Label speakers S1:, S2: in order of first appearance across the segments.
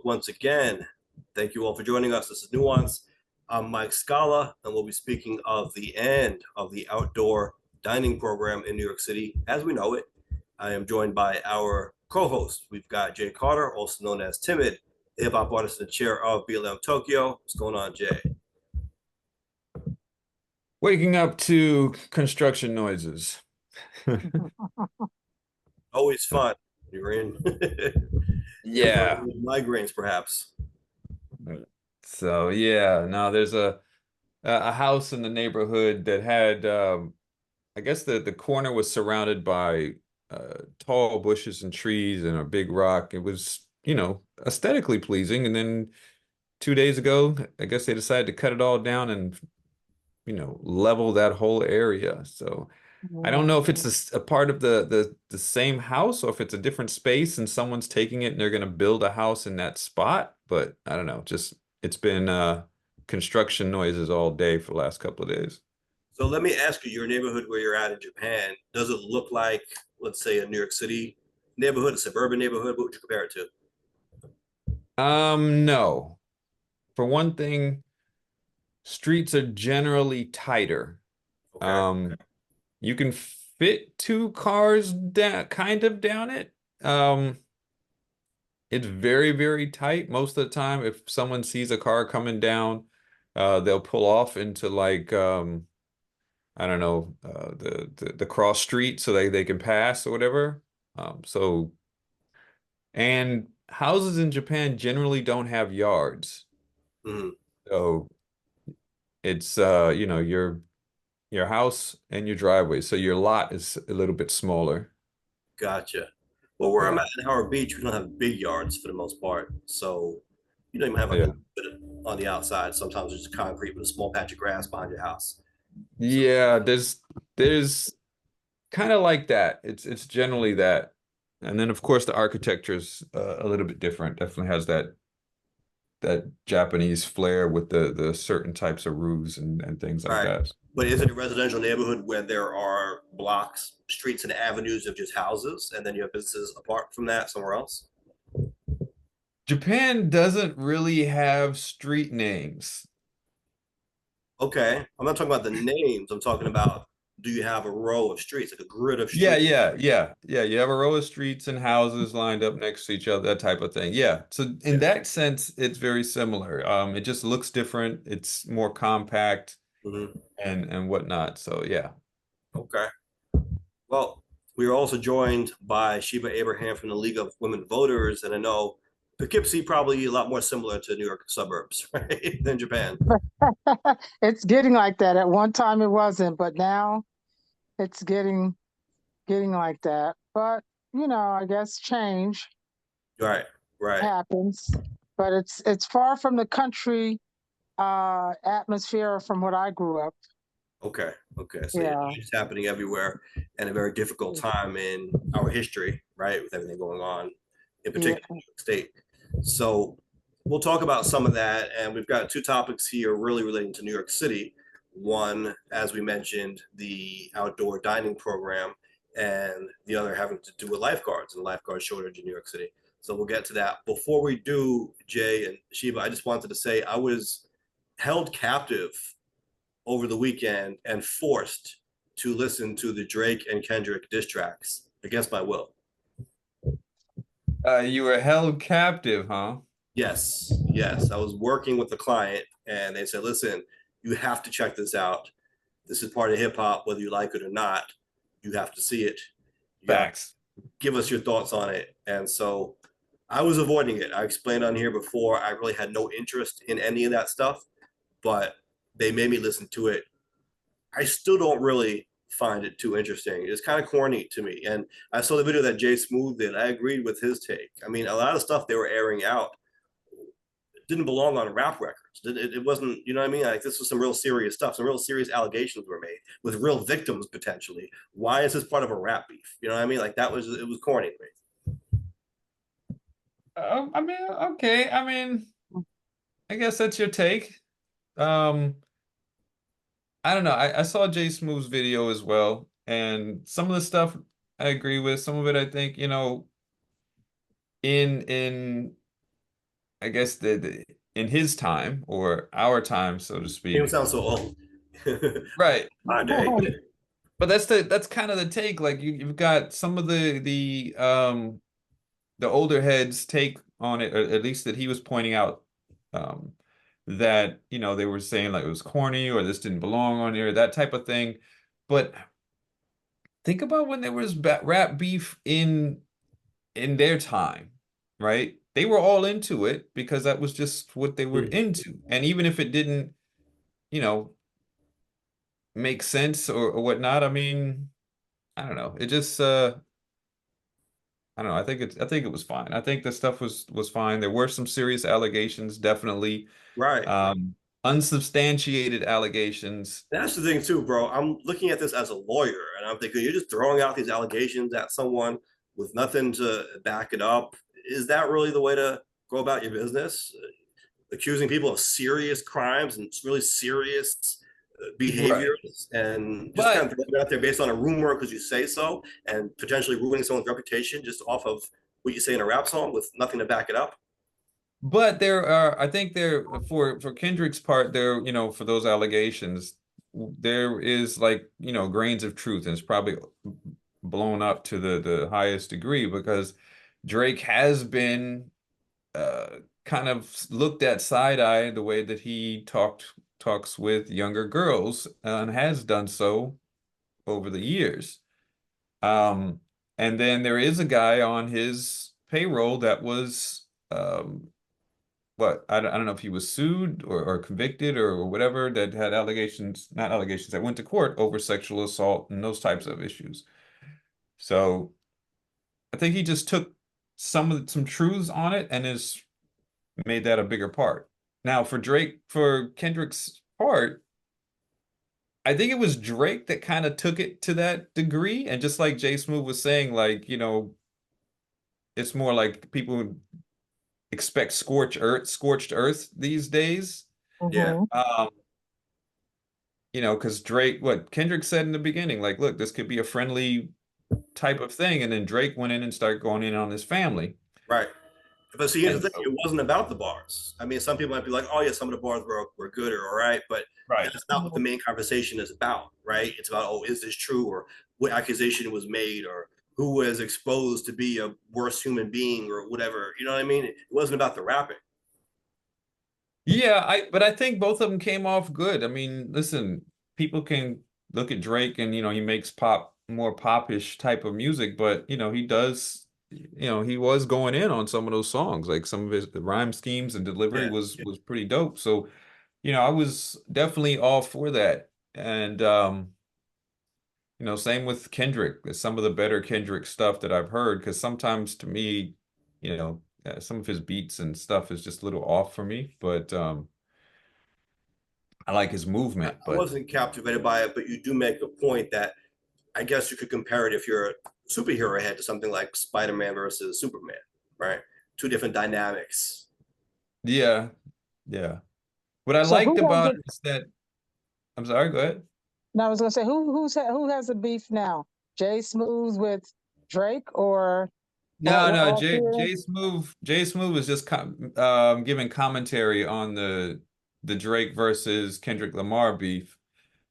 S1: Once again, thank you all for joining us. This is Nuance. I'm Mike Scala, and we'll be speaking of the end of the outdoor dining program in New York City as we know it. I am joined by our co-host. We've got Jay Carter, also known as Timid, hip hop artist in the chair of BLM Tokyo. What's going on, Jay?
S2: Waking up to construction noises.
S1: Always fun. You're in.
S2: Yeah.
S1: Migraines, perhaps.
S2: So yeah, no, there's a house in the neighborhood that had I guess the corner was surrounded by tall bushes and trees and a big rock. It was, aesthetically pleasing. And then 2 days ago, I guess they decided to cut it all down and, level that whole area. So I don't know if it's a part of the same house or if it's a different space and someone's taking it and they're going to build a house in that spot. But I don't know. Just it's been construction noises all day for the last couple of days.
S1: So let me ask you, your neighborhood where you're at in Japan, does it look like, let's say, a New York City neighborhood, a suburban neighborhood? What would you compare it to?
S2: No. For one thing, streets are generally tighter.
S1: Okay.
S2: Um, you can fit two cars down, kind of down it. Um, It's very, very tight. Most of the time, if someone sees a car coming down, they'll pull off into like I don't know, the cross street so they can pass or whatever. So and houses in Japan generally don't have yards.
S1: Mhm.
S2: So it's your house and your driveway. So your lot is a little bit smaller.
S1: Gotcha. Well, where I'm
S2: Yeah.
S1: at in Howard Beach, we don't have big yards for the most part. So you don't even have like a
S2: Yeah.
S1: little bit on the outside. Sometimes it's just concrete with a small patch of grass behind your house. So
S2: Yeah, there's kind of like that. It's generally that. And then of course the architecture is a little bit different. Definitely has that Japanese flair with the certain types of roofs and things like
S1: right.
S2: that.
S1: But is it a residential neighborhood where there are blocks, streets, and avenues of just houses, and then you have businesses apart from that somewhere else?
S2: Japan doesn't really have street names.
S1: Okay. I'm not talking about the names. I'm talking about, do you have a row of streets, like a grid of
S2: Yeah,
S1: streets?
S2: yeah, yeah, yeah. You have a row of streets and houses lined up next to each other, that type of thing. Yeah. So in
S1: Yeah.
S2: that sense, it's very similar. It just looks different. It's more compact
S1: Mhm.
S2: and whatnot. So yeah.
S1: Okay. Well, we are also joined by Sheba Abraham from the League of Women Voters, and I know Poughkeepsie probably a lot more similar to New York suburbs, right, than Japan.
S3: It's getting like that. At one time it wasn't, but now it's getting like that. But I guess change
S1: Right, right.
S3: happens. But it's far from the country atmosphere from what I grew up.
S1: Okay, okay. So yeah,
S3: Yeah.
S1: it's happening everywhere, and a very difficult time in our history, right, with everything going on, in
S3: Yeah.
S1: particular, New York State. So we'll talk about some of that, and we've got two topics here really relating to New York City. One, as we mentioned, the outdoor dining program, and the other having to do with lifeguards and lifeguard shortage in New York City. So we'll get to that. Before we do, Jay and Sheba, I just wanted to say I was held captive over the weekend and forced to listen to the Drake and Kendrick diss tracks against my will.
S2: You were held captive, huh?
S1: Yes, yes. I was working with the client and they said, listen, you have to check this out. This is part of hip hop, whether you like it or not. You have to see it. You got to
S2: Facts.
S1: give us your thoughts on it. And so I was avoiding it. I explained on here before, I really had no interest in any of that stuff, but they made me listen to it. I still don't really find it too interesting. It's kind of corny to me. And I saw the video that Jay Smooth did. I agreed with his take. I mean, a lot of stuff they were airing out didn't belong on rap records. It wasn't, you know what I mean? Like this was some real serious stuff. Some real serious allegations were made with real victims potentially. Why is this part of a rap beef? You know what I mean? Like that was, it was corny to me.
S2: I mean, okay. I mean, I guess that's your take. Um, I don't know. I saw Jay Smooth's video as well, and some of the stuff I agree with. Some of it I think, in I guess the in his time or our time, so to
S1: He don't
S2: speak.
S1: sound so old.
S2: Right.
S1: My day.
S2: But that's kind of the take. Like you've got some of the older heads take on it, or at least that he was pointing out, um, that they were saying like it was corny or this didn't belong on here, that type of thing. But think about when there was rap beef in their time, right? They were all into it because that was just what they were
S1: Mhm.
S2: into. And even if it didn't, you know, make sense or whatnot, I mean, I don't know. It just I don't know. I think it was fine. I think the stuff was fine. There were some serious allegations, definitely.
S1: Right.
S2: Um, unsubstantiated allegations.
S1: That's the thing too, bro. I'm looking at this as a lawyer, and I'm thinking you're just throwing out these allegations at someone with nothing to back it up. Is that really the way to go about your business? Accusing people of serious crimes and really serious
S2: Right.
S1: behaviors, and just kind
S2: But
S1: of throwing it out there based on a rumor because you say so, and potentially ruining someone's reputation just off of what you say in a rap song with nothing to back it up.
S2: but there are, I think there for Kendrick's part, there, for those allegations, there is like, grains of truth, and it's probably blown up to the highest degree because Drake has been kind of looked at side eye the way that he talks with younger girls, and has done so over the years. Um, and then there is a guy on his payroll that was what I don't know if he was sued or convicted or whatever, that had allegations, not allegations, that went to court over sexual assault and those types of issues. So I think he just took some truths on it and has made that a bigger part. Now for Kendrick's part, I think it was Drake that kind of took it to that degree. And just like Jay Smooth was saying, like, it's more like people expect scorched earth these days.
S1: Yeah,
S3: Hmm.
S2: Um, because what Kendrick said in the beginning, like, look, this could be a friendly type of thing. And then Drake went in and started going in on his family.
S1: right. But see, here's
S2: And
S1: the thing:
S2: so,
S1: it wasn't about the bars. I mean, some people might be like, "Oh, yeah, some of the bars were good or all right," but
S2: right.
S1: that's not what the main conversation is about, right? It's about, oh, is this true, or what accusation was made, or who was exposed to be a worse human being, or whatever. You know what I mean? It wasn't about the rapping.
S2: Yeah, but I think both of them came off good. I mean, listen, people can look at Drake and he makes more popish type of music, but he does, he was going in on some of those songs. Like some of his the rhyme schemes and delivery
S1: Yeah,
S2: was pretty dope. So, I was definitely all for that. And same with Kendrick. Some of the better Kendrick stuff that I've heard, because sometimes to me, some of his beats and stuff is just a little off for me, but I like his movement,
S1: I
S2: but
S1: wasn't captivated by it, but you do make a point that I guess you could compare it if you're a superhero head to something like Spider-Man versus Superman, right? Two different dynamics.
S2: yeah, yeah. What I
S3: So
S2: liked
S3: who has
S2: about
S3: the?
S2: it is that I'm sorry, go ahead.
S3: No, I was gonna say who has the beef now? Jay Smooth with Drake, or
S2: No,
S3: we're
S2: no,
S3: all here?
S2: Jay Smooth was just giving commentary on the Drake versus Kendrick Lamar beef,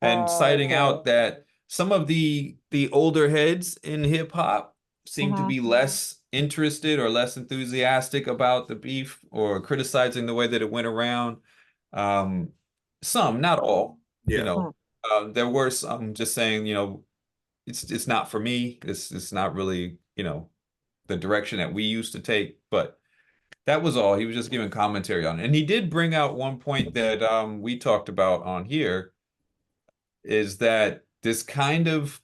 S2: and citing
S3: Okay.
S2: out that some of the older heads in hip hop seem to
S3: Hmm.
S2: be less interested or less enthusiastic about the beef or criticizing the way that it went around. Um, some, not all, you
S1: Yeah,
S2: know. There were some just saying, it's not for me. It's not really, the direction that we used to take. But that was all. He was just giving commentary on it. And he did bring out one point that we talked about on here, is that this kind of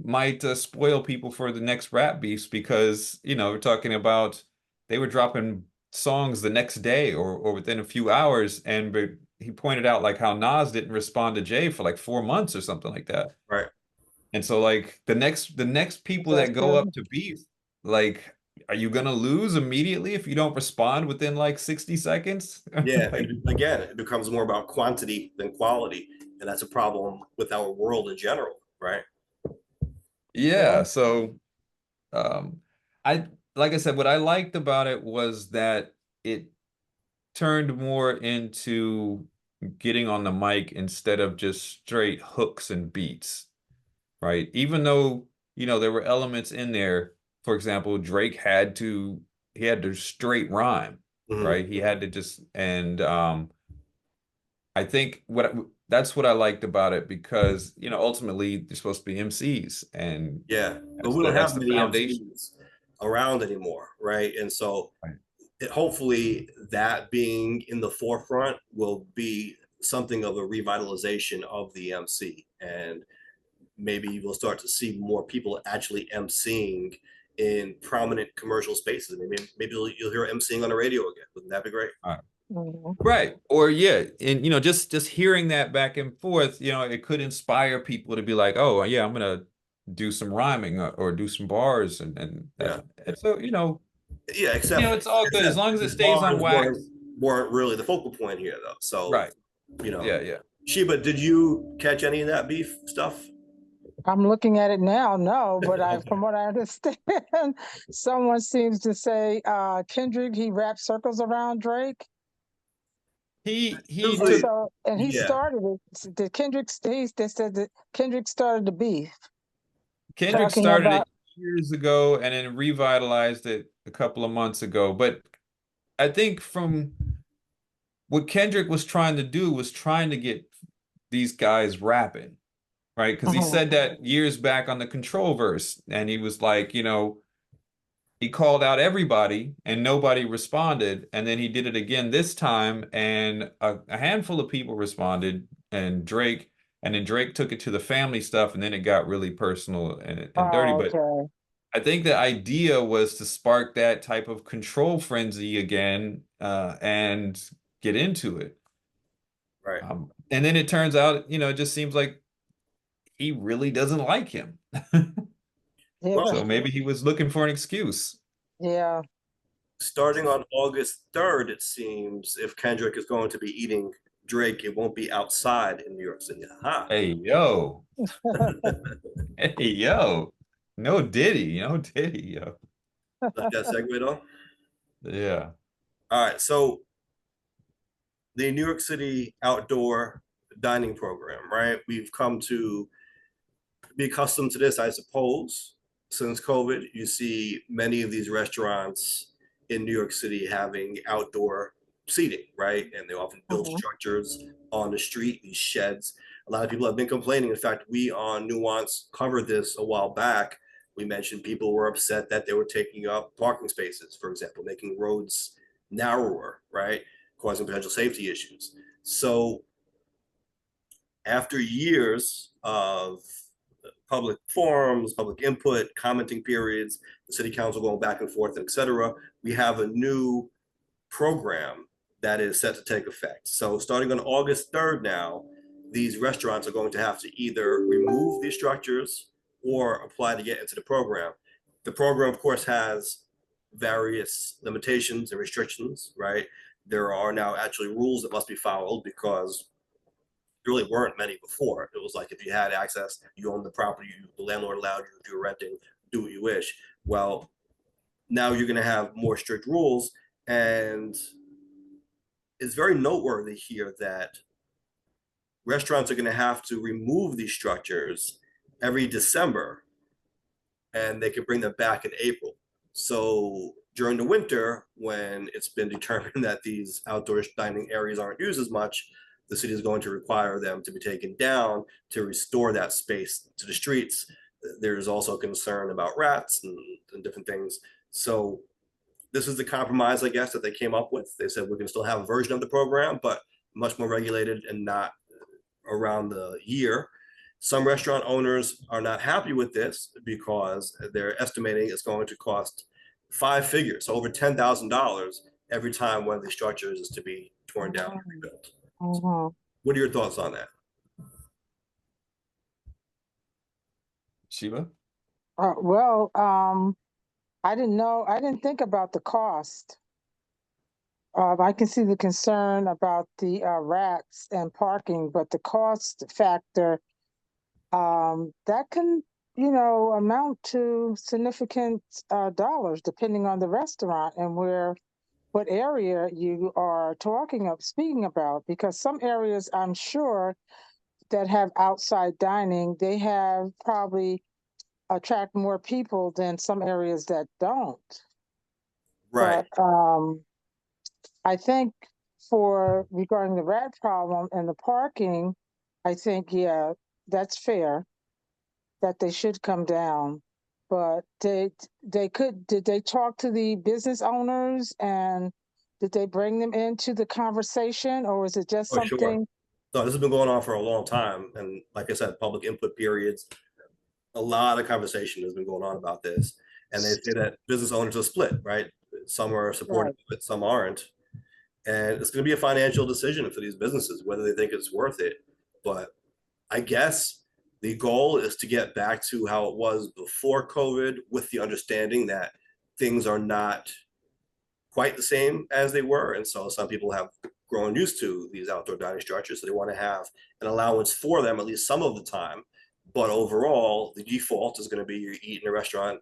S2: might spoil people for the next rap beefs because, we're talking about they were dropping songs the next day or within a few hours. And he pointed out like how Nas didn't respond to Jay for like 4 months or something like that.
S1: right.
S2: And so like the next people
S3: That's
S2: that go
S3: true.
S2: up to beef, like, are you gonna lose immediately if you don't respond within like 60 seconds?
S1: Yeah,
S2: Like,
S1: and again, it becomes more about quantity than quality, and that's a problem with our world in general, right?
S2: yeah,
S3: Yeah.
S2: so um I like I said, what I liked about it was that it turned more into getting on the mic instead of just straight hooks and beats, right? Even though, there were elements in there. For example, Drake he had to straight rhyme,
S1: Mhm.
S2: right? He had to just, and I think that's what I liked about it because, ultimately they're supposed to be MCs and
S1: Yeah, but
S2: that's
S1: we
S2: the
S1: don't
S2: that's
S1: have
S2: the
S1: many
S2: foundation.
S1: MCs around anymore, right? And so
S2: Right.
S1: hopefully that being in the forefront will be something of a revitalization of the MC, and maybe we'll start to see more people actually MCing in prominent commercial spaces. Maybe you'll hear MCing on the radio again. Wouldn't that be great?
S3: Mhm.
S2: Right. Or yeah, and just hearing that back and forth, it could inspire people to be like, oh yeah, I'm gonna do some rhyming or do some bars
S1: Yeah,
S2: and so
S1: yeah. Except,
S2: it's all good as long as it
S1: the
S2: stays on
S1: bars
S2: wax.
S1: weren't really the focal point here, though. So
S2: Right.
S1: you know,
S2: Yeah, yeah.
S1: Sheba, did you catch any of that beef stuff?
S3: I'm looking at it now, no, but
S1: Okay.
S3: from what I understand, someone seems to say Kendrick, he wrapped circles around Drake.
S2: He
S3: And
S1: Usually,
S2: took
S3: so, and he
S1: yeah.
S3: started it. They said that Kendrick started the beef,
S2: Kendrick
S3: talking
S2: started
S3: about,
S2: it years ago and then revitalized it a couple of months ago. But I think from what Kendrick was trying to do was trying to get these guys rapping, right? Because he
S3: Mhm.
S2: said that years back on the Control verse, and he was like, he called out everybody and nobody responded, and then he did it again this time, and a handful of people responded, and then Drake took it to the family stuff, and then it got really personal and dirty.
S3: Oh,
S2: But
S3: okay.
S2: I think the idea was to spark that type of control frenzy again, and get into it.
S1: Right.
S2: And then it turns out, it just seems like he really doesn't like him.
S3: Yeah,
S1: Well,
S2: So maybe he was looking for an excuse.
S3: yeah.
S1: starting on August 3rd, it seems, if Kendrick is going to be eating Drake, it won't be outside in New York City. Aha.
S2: Hey, yo. Hey, yo. No Diddy, no Diddy, yo.
S1: Like that segue on.
S2: Yeah.
S1: All right. So the New York City outdoor dining program, right? We've come to be accustomed to this, I suppose. Since COVID, you see many of these restaurants in New York City having outdoor seating, right? And they often build
S3: Mhm.
S1: structures on the street, these sheds. A lot of people have been complaining. In fact, we on Nuance covered this a while back. We mentioned people were upset that they were taking up parking spaces, for example, making roads narrower, right? Causing potential safety issues. So after years of public forums, public input, commenting periods, the city council going back and forth, et cetera, we have a new program that is set to take effect. So starting on August 3rd now, these restaurants are going to have to either remove these structures or apply to get into the program. The program, of course, has various limitations and restrictions, right? There are now actually rules that must be followed because really weren't many before. It was like if you had access, you owned the property, the landlord allowed you, if you were renting, do what you wish. Well, now you're going to have more strict rules, and it's very noteworthy here that restaurants are going to have to remove these structures every December, and they can bring them back in April. So during the winter, when it's been determined that these outdoor dining areas aren't used as much, the city is going to require them to be taken down to restore that space to the streets. There's also concern about rats and different things. So this is the compromise, I guess, that they came up with. They said we can still have a version of the program, but much more regulated and not around the year. Some restaurant owners are not happy with this because they're estimating it's going to cost five figures, so over $10,000 every time one of these structures is to be torn down and
S3: Mhm.
S1: rebuilt. So
S3: Mhm.
S1: what are your thoughts on that?
S2: Shiva?
S3: Well, I didn't think about the cost. I can see the concern about the rats and parking, but the cost factor, that can, amount to significant dollars depending on the restaurant and what area you are speaking about, because some areas I'm sure that have outside dining, they have probably attract more people than some areas that don't.
S1: Right.
S3: But I think for regarding the rat problem and the parking, I think, yeah, that's fair that they should come down. But did they talk to the business owners and did they bring them into the conversation, or was it just
S1: Oh, sure.
S3: something?
S1: No, this has been going on for a long time. And like I said, public input periods, a lot of conversation has been going on about this. And they say that business owners are split, right? Some are supportive,
S3: Right.
S1: but some aren't. And it's going to be a financial decision for these businesses, whether they think it's worth it. But I guess the goal is to get back to how it was before COVID, with the understanding that things are not quite the same as they were. And so some people have grown used to these outdoor dining structures. So they want to have an allowance for them at least some of the time. But overall, the default is going to be you eat in a restaurant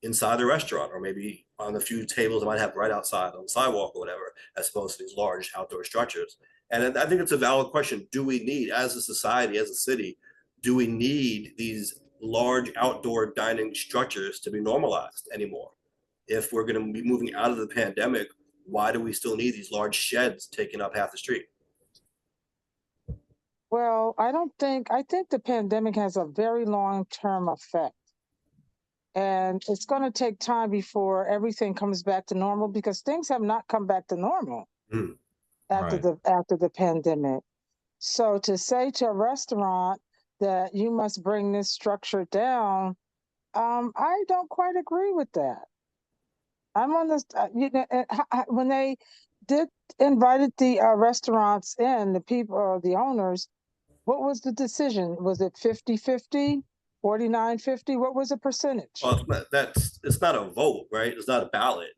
S1: inside the restaurant, or maybe on the few tables that might have right outside on the sidewalk or whatever, as opposed to these large outdoor structures. And I think it's a valid question. Do we need, as a society, as a city, do we need these large outdoor dining structures to be normalized anymore? If we're going to be moving out of the pandemic, why do we still need these large sheds taking up half the street?
S3: Well, I think the pandemic has a very long-term effect. And it's going to take time before everything comes back to normal, because things have not come back to normal
S1: Mm.
S3: after
S2: Right.
S3: the pandemic. So to say to a restaurant that you must bring this structure down, I don't quite agree with that. I'm on this, when they did invited the restaurants in, the people, the owners, what was the decision? Was it 50-50, 49-50? What was the percentage?
S1: Well, it's not a vote, right? It's not a ballot.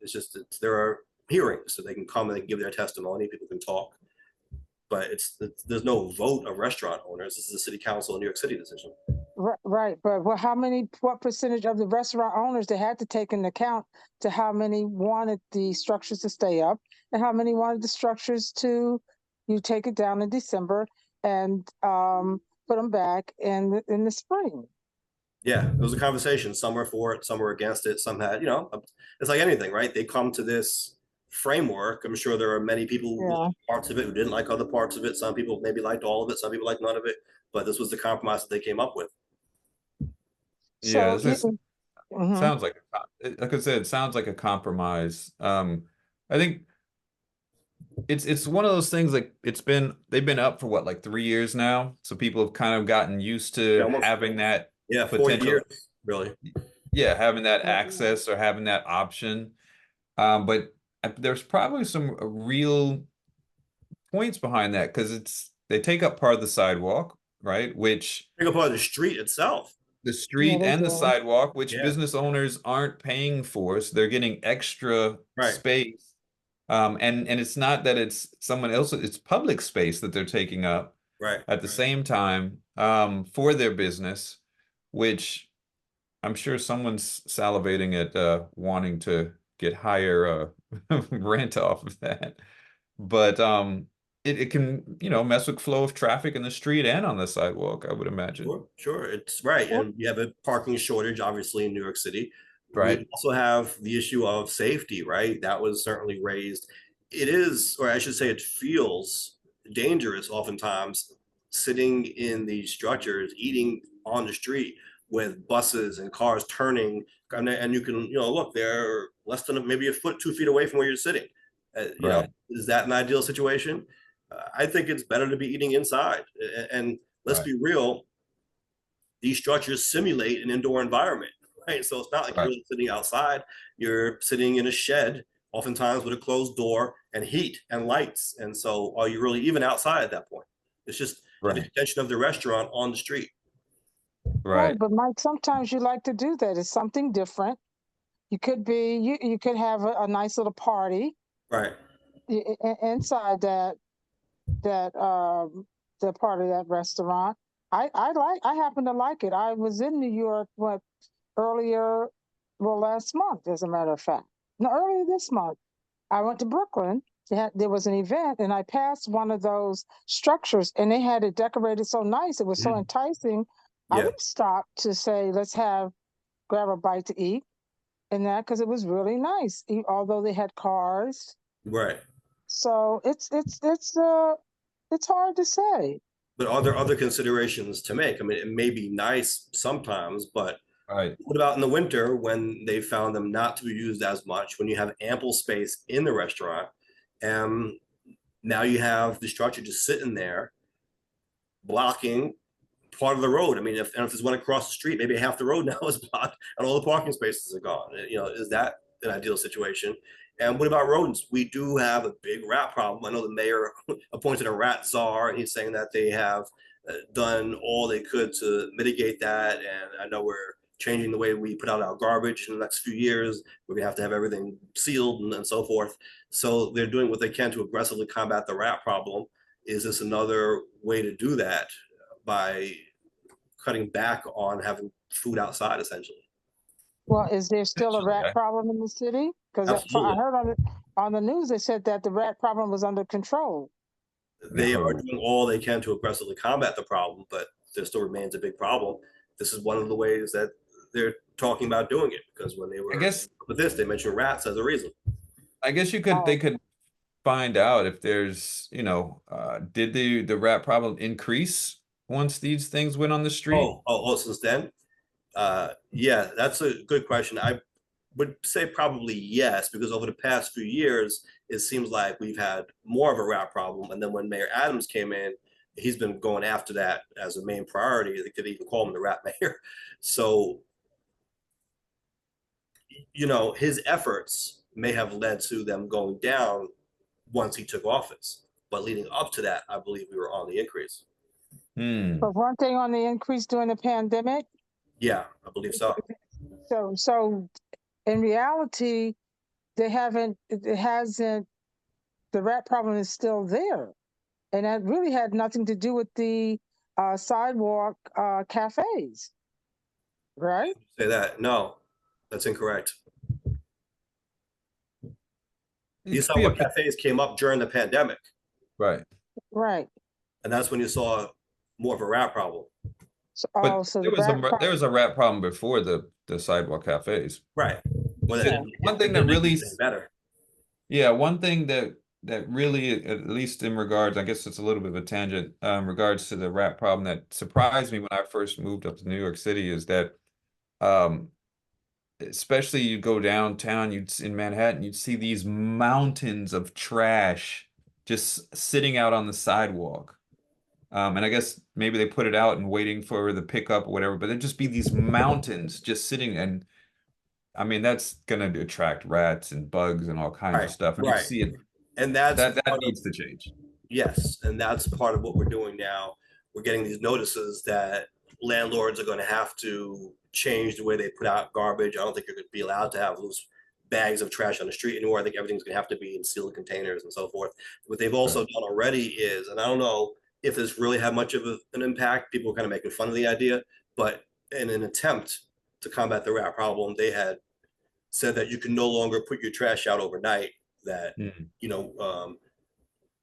S1: There are hearings, so they can come and they can give their testimony. People can talk, but there's no vote of restaurant owners. This is a city council in New York City decision.
S3: Right, but what percentage of the restaurant owners they had to take into account to how many wanted the structures to stay up and how many wanted the structures to, you take it down in December and put them back in the spring.
S1: Yeah, it was a conversation. Some were for it, some were against it. Some had, it's like anything, right? They come to this framework. I'm sure there are many people who
S3: Yeah.
S1: liked parts of it who didn't like other parts of it. Some people maybe liked all of it. Some people liked none of it. But this was the compromise that they came up with.
S2: Yeah,
S3: So
S2: this
S3: you,
S2: is
S3: mhm.
S2: sounds like like I said, it sounds like a compromise. I think it's one of those things, like they've been up for what, like 3 years now, so people have kind of gotten used
S1: Yeah,
S2: to
S1: almost,
S2: having that
S1: yeah, 40
S2: potential,
S1: years, really.
S2: yeah, having that access or having that option. But there's probably some real points behind that, because they take up part of the sidewalk, right? Which
S1: Think about the street itself.
S2: the
S3: Yeah,
S2: street
S3: they
S2: and the
S3: do.
S2: sidewalk, which
S1: Yeah,
S2: business owners aren't paying for, so they're getting extra
S1: right,
S2: space. And it's not that it's someone else, it's public space that they're taking up
S1: right.
S2: at the same time, for their business, which I'm sure someone's salivating at wanting to get higher rent off of that. But it can, mess with flow of traffic in the street and on the sidewalk, I would imagine.
S1: Sure, sure. It's right.
S3: Well,
S1: And you have a parking shortage, obviously, in New York City. We
S2: Right,
S1: also have the issue of safety, right? That was certainly raised. It is, or I should say, it feels dangerous oftentimes sitting in these structures, eating on the street with buses and cars turning. And you can, look, they're less than maybe a foot, 2 feet away from where you're sitting.
S2: right,
S1: Is that an ideal situation? I think it's better to be eating inside. And let's
S2: right,
S1: be real, these structures simulate an indoor environment, right? So it's not like you're
S2: right,
S1: really sitting outside. You're sitting in a shed, oftentimes with a closed door and heat and lights. And so are you really even outside at that point? It's just an
S2: right,
S1: extension of the restaurant on the street.
S3: right,
S2: right,
S3: but Mike, sometimes you like to do that. It's something different. You could have a nice little party
S1: Right.
S3: inside that the part of that restaurant. I happen to like it. I was in New York earlier, well, last month, as a matter of fact. No, earlier this month. I went to Brooklyn. There was an event, and I passed one of those structures, and they had it decorated so nice. It was so enticing. I
S1: Yeah,
S3: would have stopped to say, "Let's grab a bite to eat," and that because it was really nice. Although they had cars,
S1: right.
S3: so it's hard to say.
S1: But are there other considerations to make? I mean, it may be nice sometimes, but
S2: Right.
S1: what about in the winter when they found them not to be used as much, when you have ample space in the restaurant, and now you have the structure just sitting there blocking part of the road. I mean, if there's one across the street, maybe half the road now is blocked and all the parking spaces are gone. You know, is that an ideal situation? And what about rodents? We do have a big rat problem. I know the mayor appointed a rat czar, and he's saying that they have done all they could to mitigate that. And I know we're changing the way we put out our garbage in the next few years. We're gonna have to have everything sealed and so forth. So they're doing what they can to aggressively combat the rat problem. Is this another way to do that by cutting back on having food outside, essentially?
S3: Well, is there still a
S2: Essentially,
S3: rat problem in the city? Because I
S1: Absolutely.
S3: heard on the news they said that the rat problem was under control.
S1: They are
S2: no.
S1: doing all they can to aggressively combat the problem, but there still remains a big problem. This is one of the ways that they're talking about doing it, because when they
S2: I
S1: were
S2: guess
S1: with this, they mentioned rats as a reason.
S2: I guess they
S3: Oh,
S2: could find out if there's, did the rat problem increase once these things went on the street?
S1: Since then? Yeah, that's a good question. I would say probably yes, because over the past few years, it seems like we've had more of a rat problem. And then when Mayor Adams came in, he's been going after that as a main priority. They could even call him the rat mayor. So, you know, his efforts may have led to them going down once he took office. But leading up to that, I believe we were on the increase.
S2: Hmm.
S3: but weren't they on the increase during the pandemic?
S1: Yeah, I believe so.
S3: So in reality, it hasn't, the rat problem is still there. And that really had nothing to do with the sidewalk cafes, right?
S1: Say that. No, that's incorrect.
S2: It
S1: You
S2: could
S1: saw
S2: be a
S1: what cafes came up during the pandemic,
S2: right.
S3: Right.
S1: and that's when you saw more of a rat problem.
S3: So,
S2: But
S3: so the
S2: there was
S3: rat
S2: there
S3: problem,
S2: was a rat problem before the sidewalk cafes.
S1: Right. Well,
S3: yeah.
S2: One thing
S1: they're
S2: that
S1: making
S2: really,
S1: it better.
S2: yeah, one thing that really, at least in regards, I guess it's a little bit of a tangent, regards to the rat problem that surprised me when I first moved up to New York City is that, um, especially you go downtown, in Manhattan, you'd see these mountains of trash just sitting out on the sidewalk. And I guess maybe they put it out and waiting for the pickup or whatever, but there'd just be these mountains just sitting, and I mean that's gonna attract rats and bugs and all kinds of
S1: Right.
S2: stuff. And you
S1: Right.
S2: see it
S1: And that's
S2: that
S1: part of,
S2: needs to change.
S1: yes, and that's part of what we're doing now. We're getting these notices that landlords are going to have to change the way they put out garbage. I don't think you're going to be allowed to have loose bags of trash on the street anymore. I think everything's going to have to be in sealed containers and so forth. What they've also
S2: Right.
S1: done already is, and I don't know if this really had much of an impact, people were kind of making fun of the idea, but in an attempt to combat the rat problem, they had said that you can no longer put your trash out overnight. That,
S2: Mm,
S1: you know,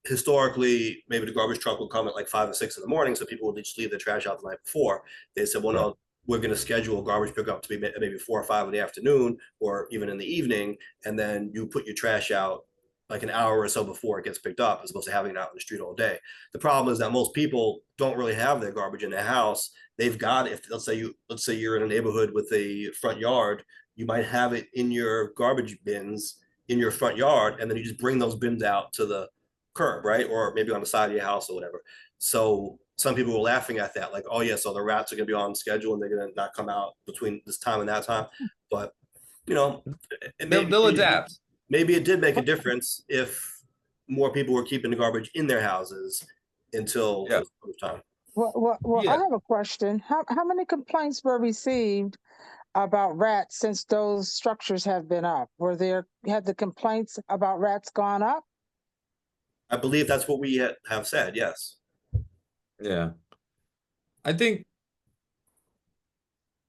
S1: historically, maybe the garbage truck would come at like 5 or 6 in the morning, so people would just leave their trash out the night before. They said, well,
S2: right.
S1: no, we're going to schedule garbage pickup to be maybe 4 or 5 in the afternoon or even in the evening, and then you put your trash out like an hour or so before it gets picked up, as opposed to having it out in the street all day. The problem is that most people don't really have their garbage in their house. They've got, if let's say you're in a neighborhood with a front yard, you might have it in your garbage bins in your front yard, and then you just bring those bins out to the curb, right? Or maybe on the side of your house or whatever. So some people were laughing at that, like, oh yeah, so the rats are gonna be on schedule and they're gonna not come out between this time and that time. But you know, it
S2: They'll adapt.
S1: maybe it did make a difference if more people were keeping the garbage in their houses until
S2: Yeah.
S1: the time.
S3: Well, I
S2: Yeah.
S3: have a question. How many complaints were received about rats since those structures have been up? Had the complaints about rats gone up?
S1: I believe that's what we have said. Yes.
S2: Yeah. I think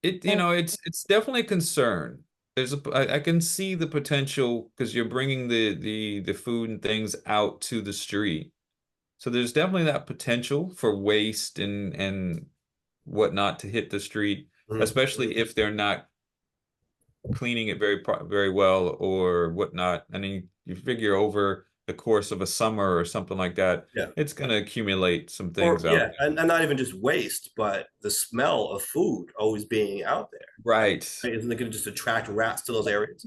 S3: And
S2: it's definitely a concern. I can see the potential because you're bringing the food and things out to the street. So there's definitely that potential for waste and whatnot to hit the street,
S1: Mhm.
S2: especially if they're not cleaning it very well or whatnot. And then you figure over the course of a summer or something like that,
S1: Yeah.
S2: it's going to accumulate some
S1: Or
S2: things out
S1: yeah,
S2: there.
S1: and not even just waste, but the smell of food always being out there.
S2: Right.
S1: Right? Isn't it going to just attract rats to those areas?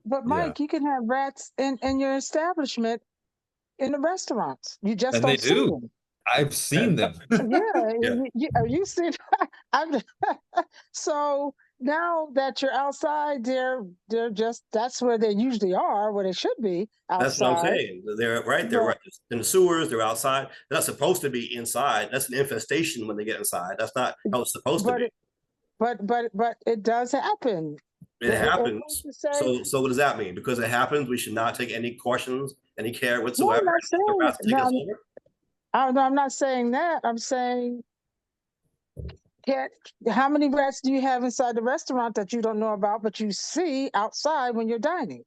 S3: But
S2: Yeah.
S3: Mike, you can have rats in your establishment in the restaurants. You just
S2: And they
S3: don't see
S2: do.
S3: them.
S2: I've
S1: Yeah.
S2: seen them.
S3: Yeah,
S1: Yeah.
S3: you see. I'm so now that you're outside, they're just that's where they usually are, where they should be
S1: That's what I'm
S3: outside.
S1: saying. They're right. They're
S3: But
S1: right in the sewers. They're outside. They're not supposed to be inside. That's an infestation when they get inside. That's not how it's supposed to
S3: but
S1: be.
S3: it but it does happen.
S1: It
S3: And who's
S1: happens.
S3: to say?
S1: So what does that mean? Because it happens, we should not take any questions, any care
S3: No, I'm
S1: whatsoever.
S3: not
S1: The
S3: saying.
S1: rats take us
S3: No,
S1: over.
S3: I'm not saying that. I'm saying, can't, how many rats do you have inside the restaurant that you don't know about, but you see outside when you're dining?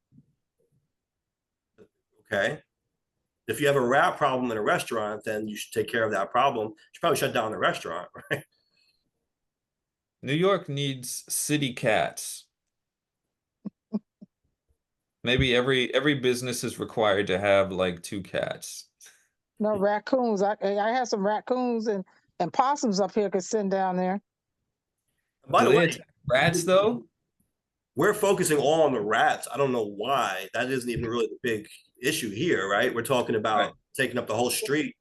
S1: Okay. If you have a rat problem in a restaurant, then you should take care of that problem. You should probably shut down the restaurant, right?
S2: New York needs city cats. Maybe every business is required to have like two cats.
S3: No raccoons. I have some raccoons and possums up here could send down there.
S1: By
S2: Do
S1: the
S2: they
S1: way,
S2: attack rats though?
S1: we're focusing all on the rats. I don't know why. That isn't even really the big issue here, right? We're talking
S2: Right.
S1: about taking up the whole street,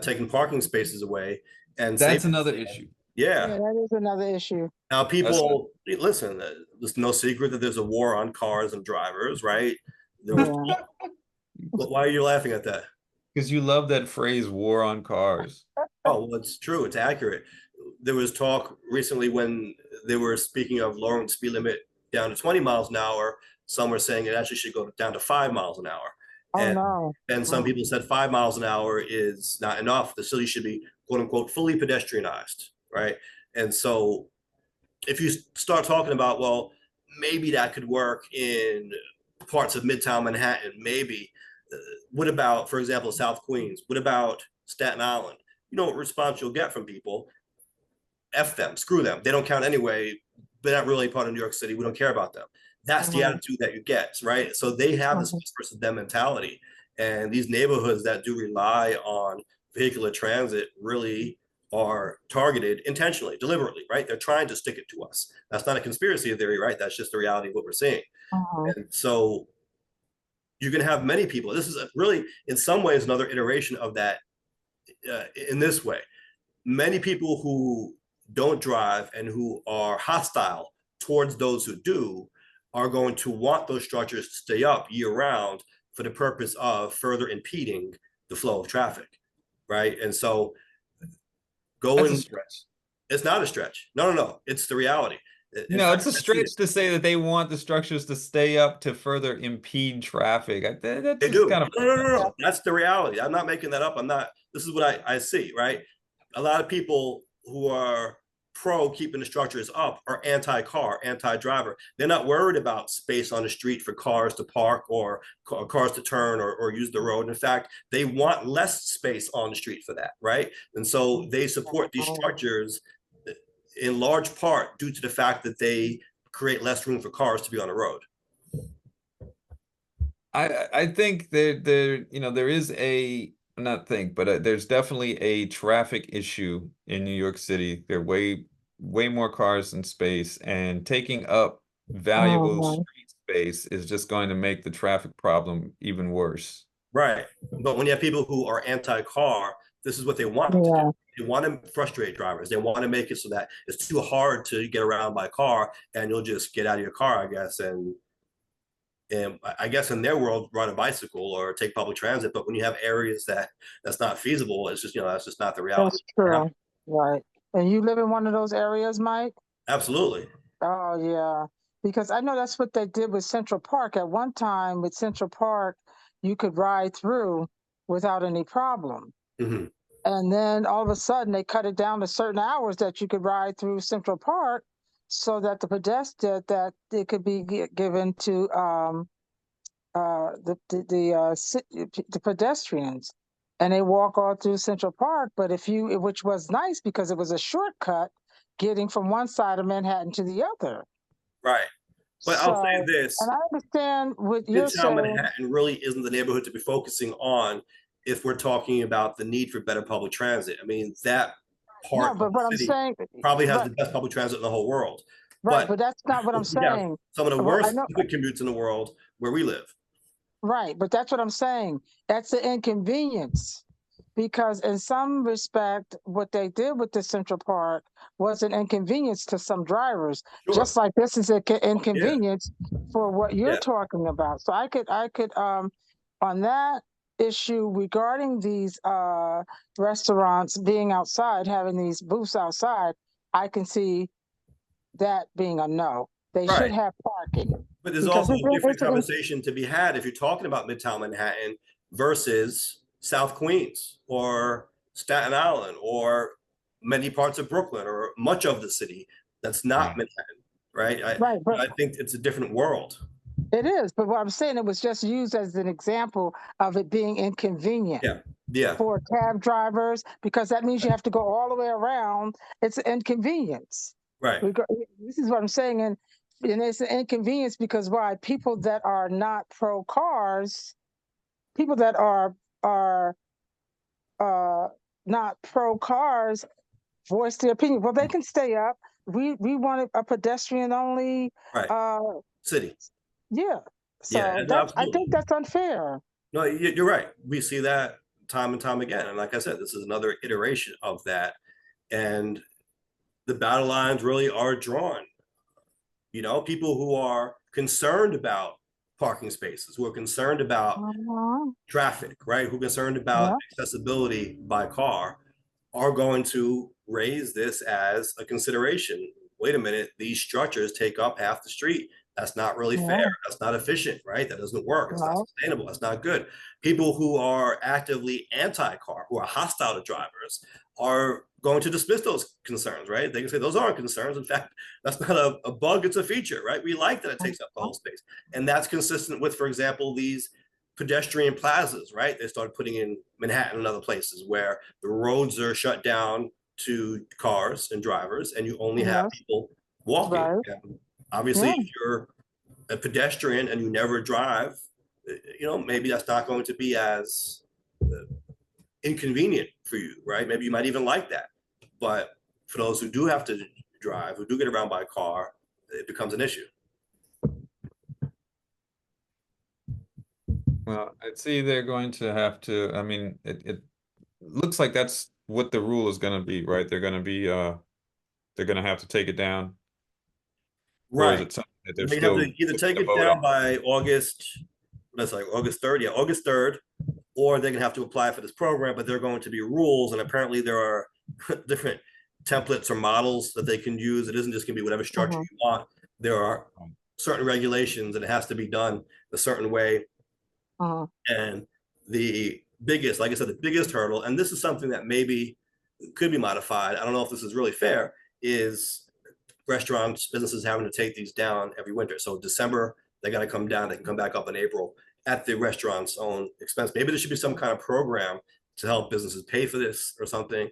S1: taking parking spaces away, and
S2: That's
S1: saving.
S2: another issue.
S1: Yeah.
S3: Yeah, that is another issue.
S1: Now,
S2: That's
S1: people listen. There's no secret that there's a war on cars and drivers, right? There was.
S3: Yeah.
S1: Why are you laughing at that?
S2: because you love that phrase war on cars.
S1: Oh, well, it's true. It's accurate. There was talk recently when they were speaking of lowering the speed limit down to 20 miles an hour. Some were saying it actually should go down to 5 miles an hour.
S3: Oh
S1: And
S3: no.
S1: and some people said 5 miles an hour is not enough. The city should be quote unquote fully pedestrianized, right? And so if you start talking about, well, maybe that could work in parts of Midtown Manhattan, maybe. What about, for example, South Queens? What about Staten Island? You know what response you'll get from people? F them, screw them. They don't count anyway. They're not really part of New York City. We don't care about them. That's the
S3: Mhm,
S1: attitude that you get, right? So they have this
S3: mhm.
S1: us versus them mentality. And these neighborhoods that do rely on vehicular transit really are targeted intentionally, deliberately, right? They're trying to stick it to us. That's not a conspiracy theory, right? That's just the reality of what we're seeing.
S3: Mhm.
S1: And so you can have many people. This is really, in some ways, another iteration of that in this way. Many people who don't drive and who are hostile towards those who do are going to want those structures to stay up year round for the purpose of further impeding the flow of traffic, right? And so
S2: That's a
S1: going,
S2: stretch.
S1: it's not a stretch. No, no, no. It's the reality. In
S2: No,
S1: fact,
S2: it's a
S1: I see it.
S2: stretch to say that they want the structures to stay up to further impede traffic. That's
S1: They
S2: just
S1: do.
S2: kind of
S1: No, no, no,
S3: Yeah.
S1: no. That's the reality. I'm not making that up. I'm not. This is what I see, right? A lot of people who are pro keeping the structures up are anti-car, anti-driver. They're not worried about space on the street for cars to park or cars to turn or use the road. In fact, they want less space on the street for that, right? And so they support these structures in large part due to the fact that they create less room for cars to be on the road.
S2: I think there is a not think, but there's definitely a traffic issue in New York City. There are way more cars than space, and taking up valuable
S3: Mhm.
S2: street space is just going to make the traffic problem even worse.
S1: Right. But when you have people who are anti-car, this is what they want to do.
S3: Yeah.
S1: They want to frustrate drivers. They want to make it so that it's too hard to get around by car and you'll just get out of your car, I guess, and I guess in their world, ride a bicycle or take public transit. But when you have areas that's not feasible, it's just, that's just not the reality.
S3: That's true. Right. And you live in one of those areas, Mike?
S1: Absolutely.
S3: Oh yeah. Because I know that's what they did with Central Park. At one time with Central Park, you could ride through without any problem.
S1: Mhm.
S3: And then all of a sudden they cut it down to certain hours that you could ride through Central Park. so that the pedestrian, that it could be given to the pedestrians, and they walk all through Central Park. But if you, which was nice because it was a shortcut getting from one side of Manhattan to the other.
S1: Right. But I'll say
S3: So, and
S1: this,
S3: I understand what you're
S1: Midtown
S3: saying.
S1: Manhattan really isn't the neighborhood to be focusing on if we're talking about the need for better public transit. I mean, that
S3: No,
S1: part of
S3: but
S1: the
S3: what I'm
S1: city
S3: saying,
S1: probably has
S3: but
S1: the best public transit in the whole world.
S3: right,
S1: But
S3: but that's not what I'm
S1: we have
S3: saying.
S1: some of the
S3: Well, I
S1: worst
S3: know,
S1: commutes in the world where we live.
S3: right, but that's what I'm saying. That's the inconvenience. Because in some respect, what they did with the Central Park was an inconvenience to some drivers,
S1: Sure.
S3: just like this is an
S1: Yeah.
S3: inconvenience for what you're
S1: Yeah.
S3: talking about. So on that issue regarding these restaurants being outside, having these booths outside, I can see that being a no. They should
S1: Right.
S3: have parking
S1: But there's
S3: because
S1: also a different conversation to be had if you're talking about Midtown Manhattan versus South Queens or Staten Island or many parts of Brooklyn or much of the city that's not
S2: Right.
S1: Manhattan, right?
S3: right, but
S1: I think it's a different world.
S3: it is. But what I'm saying, it was just used as an example of it being inconvenient
S1: Yeah. Yeah.
S3: for cab drivers because that means you have to go all the way around. It's an inconvenience.
S1: Right.
S3: This is what I'm saying, and it's an inconvenience because why? People that are not pro cars, people that are uh, not pro cars, voice their opinion. Well, they can stay up. We want a pedestrian only.
S1: Right.
S3: Uh,
S1: City.
S3: yeah.
S1: Yeah.
S3: So that's, I
S1: Absolutely.
S3: think that's unfair.
S1: No, you're right. We see that time and time again. And like I said, this is another iteration of that. And the battle lines really are drawn. People who are concerned about parking spaces, who are concerned about
S3: Uh-huh.
S1: traffic, right? Who are concerned about
S3: Yeah.
S1: accessibility by car are going to raise this as a consideration. Wait a minute, these structures take up half the street. That's not really fair.
S3: Yeah.
S1: That's not efficient, right? That doesn't work. It's not
S3: No.
S1: sustainable. That's not good. People who are actively anti-car, who are hostile to drivers, are going to dismiss those concerns, right? They can say those aren't concerns. In fact, that's not a bug, it's a feature, right? We like that it takes up the whole space. And that's consistent with, for example, these pedestrian plazas, right? They started putting in Manhattan and other places where the roads are shut down to cars and drivers, and you only have
S3: Yes.
S1: people walking.
S3: Right.
S1: And obviously,
S3: Yeah.
S1: if you're a pedestrian and you never drive, maybe that's not going to be as inconvenient for you, right? Maybe you might even like that. But for those who do have to drive, who do get around by car, it becomes an issue.
S2: Well, I'd say they're going to have to, I mean, it looks like that's what the rule is going to be, right? They're going to have to take it down, or is
S1: Right.
S2: it something that they're
S1: They have
S2: still
S1: to either
S2: putting
S1: take
S2: a
S1: it
S2: vote on?
S1: down by August, that's like August 3rd, yeah, August 3rd, or they're gonna have to apply for this program, but there are going to be rules, and apparently there are different templates or models that they can use. It isn't just gonna be whatever structure
S3: Uh-huh.
S1: you want. There are certain regulations, and it has to be done a certain way.
S3: Uh-huh.
S1: And the biggest, like I said, the biggest hurdle, and this is something that maybe could be modified, I don't know if this is really fair, is restaurants, businesses having to take these down every winter. So December, they got to come down. They can come back up in April at the restaurant's own expense. Maybe there should be some kind of program to help businesses pay for this or something,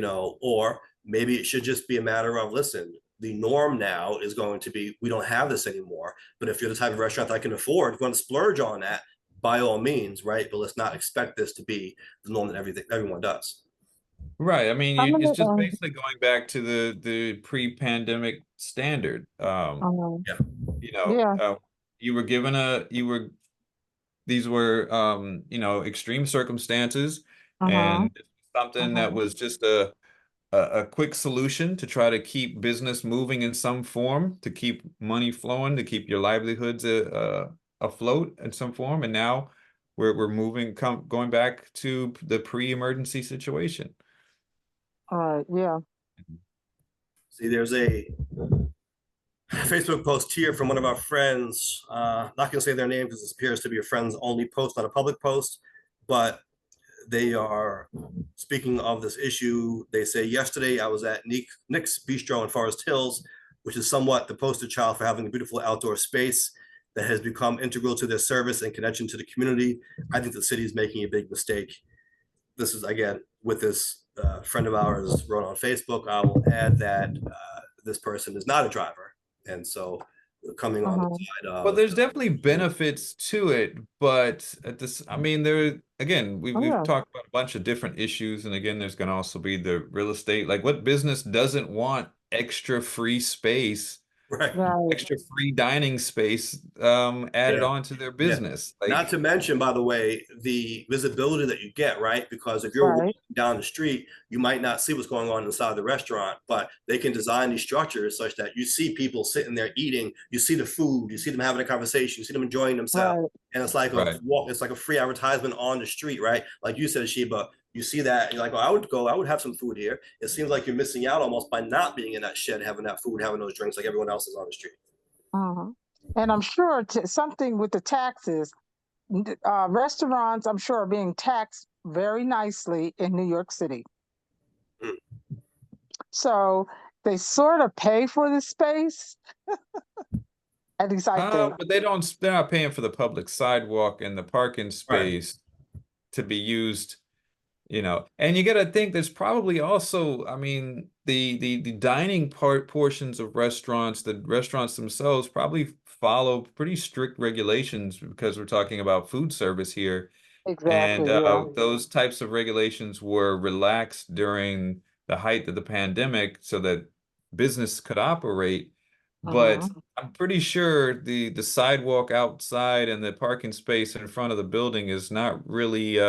S1: or maybe it should just be a matter of, listen, the norm now is going to be, we don't have this anymore. But if you're the type of restaurant that can afford, going to splurge on that, by all means, right? But let's not expect this to be the norm that everyone does.
S2: Right. I mean,
S3: I'm
S2: it's
S3: gonna,
S2: just basically going back to the pre-pandemic standard.
S1: Yeah.
S3: yeah.
S2: You were given these were extreme circumstances,
S3: Uh-huh.
S2: and something that
S3: Uh-huh.
S2: was just a quick solution to try to keep business moving in some form, to keep money flowing, to keep your livelihoods afloat in some form. And now we're going back to the pre-emergency situation.
S3: All right. Yeah.
S1: See, there's a Facebook post here from one of our friends. Not gonna say their name because it appears to be a friends only post, not a public post, but they are speaking of this issue. They say, yesterday I was at Nick's Bistro in Forest Hills. which is somewhat the poster child for having a beautiful outdoor space that has become integral to their service and connection to the community. I think the city is making a big mistake. This is, again, with this friend of ours wrote on Facebook. I will add that this person is not a driver. And so coming on the
S3: Mhm.
S1: side
S2: Well,
S1: of,
S2: there's definitely benefits to it, but at this, I mean, there again,
S3: Oh,
S2: we've
S3: yeah,
S2: talked about a bunch of different issues, and again, there's going to also be the real estate. Like, what business doesn't want extra free space,
S1: right.
S3: right,
S2: extra free dining space, added
S1: Yeah.
S2: on to their
S1: Yeah.
S2: business?
S1: Not
S2: Like,
S1: to mention, by the way, the visibility that you get, right? Because if you're walking
S3: right,
S1: down the street, you might not see what's going on inside the restaurant, but they can design these structures such that you see people sitting there eating, you see the food, you see them having a conversation, you see them enjoying themselves.
S3: right,
S1: And it's like a
S2: right,
S1: walk, it's like a free advertisement on the street, right? Like you said, Sheba, you see that and you're like, well, I would have some food here. It seems like you're missing out almost by not being in that shed, having that food, having those drinks like everyone else is on the street.
S3: mhm. And I'm sure something with the taxes, restaurants, I'm sure, are being taxed very nicely in New York City.
S1: Mm.
S3: So they sort of pay for the space. At least I think.
S2: but they're not paying for the public sidewalk and the parking
S1: Right.
S2: space to be used. And you got to think there's probably also, I mean, the dining portions of restaurants, the restaurants themselves probably follow pretty strict regulations because we're talking about food service here. And
S3: Exactly. Yeah.
S2: those types of regulations were relaxed during the height of the pandemic so that business could operate. But
S3: Hmm.
S2: I'm pretty sure the sidewalk outside and the parking space in front of the building is not really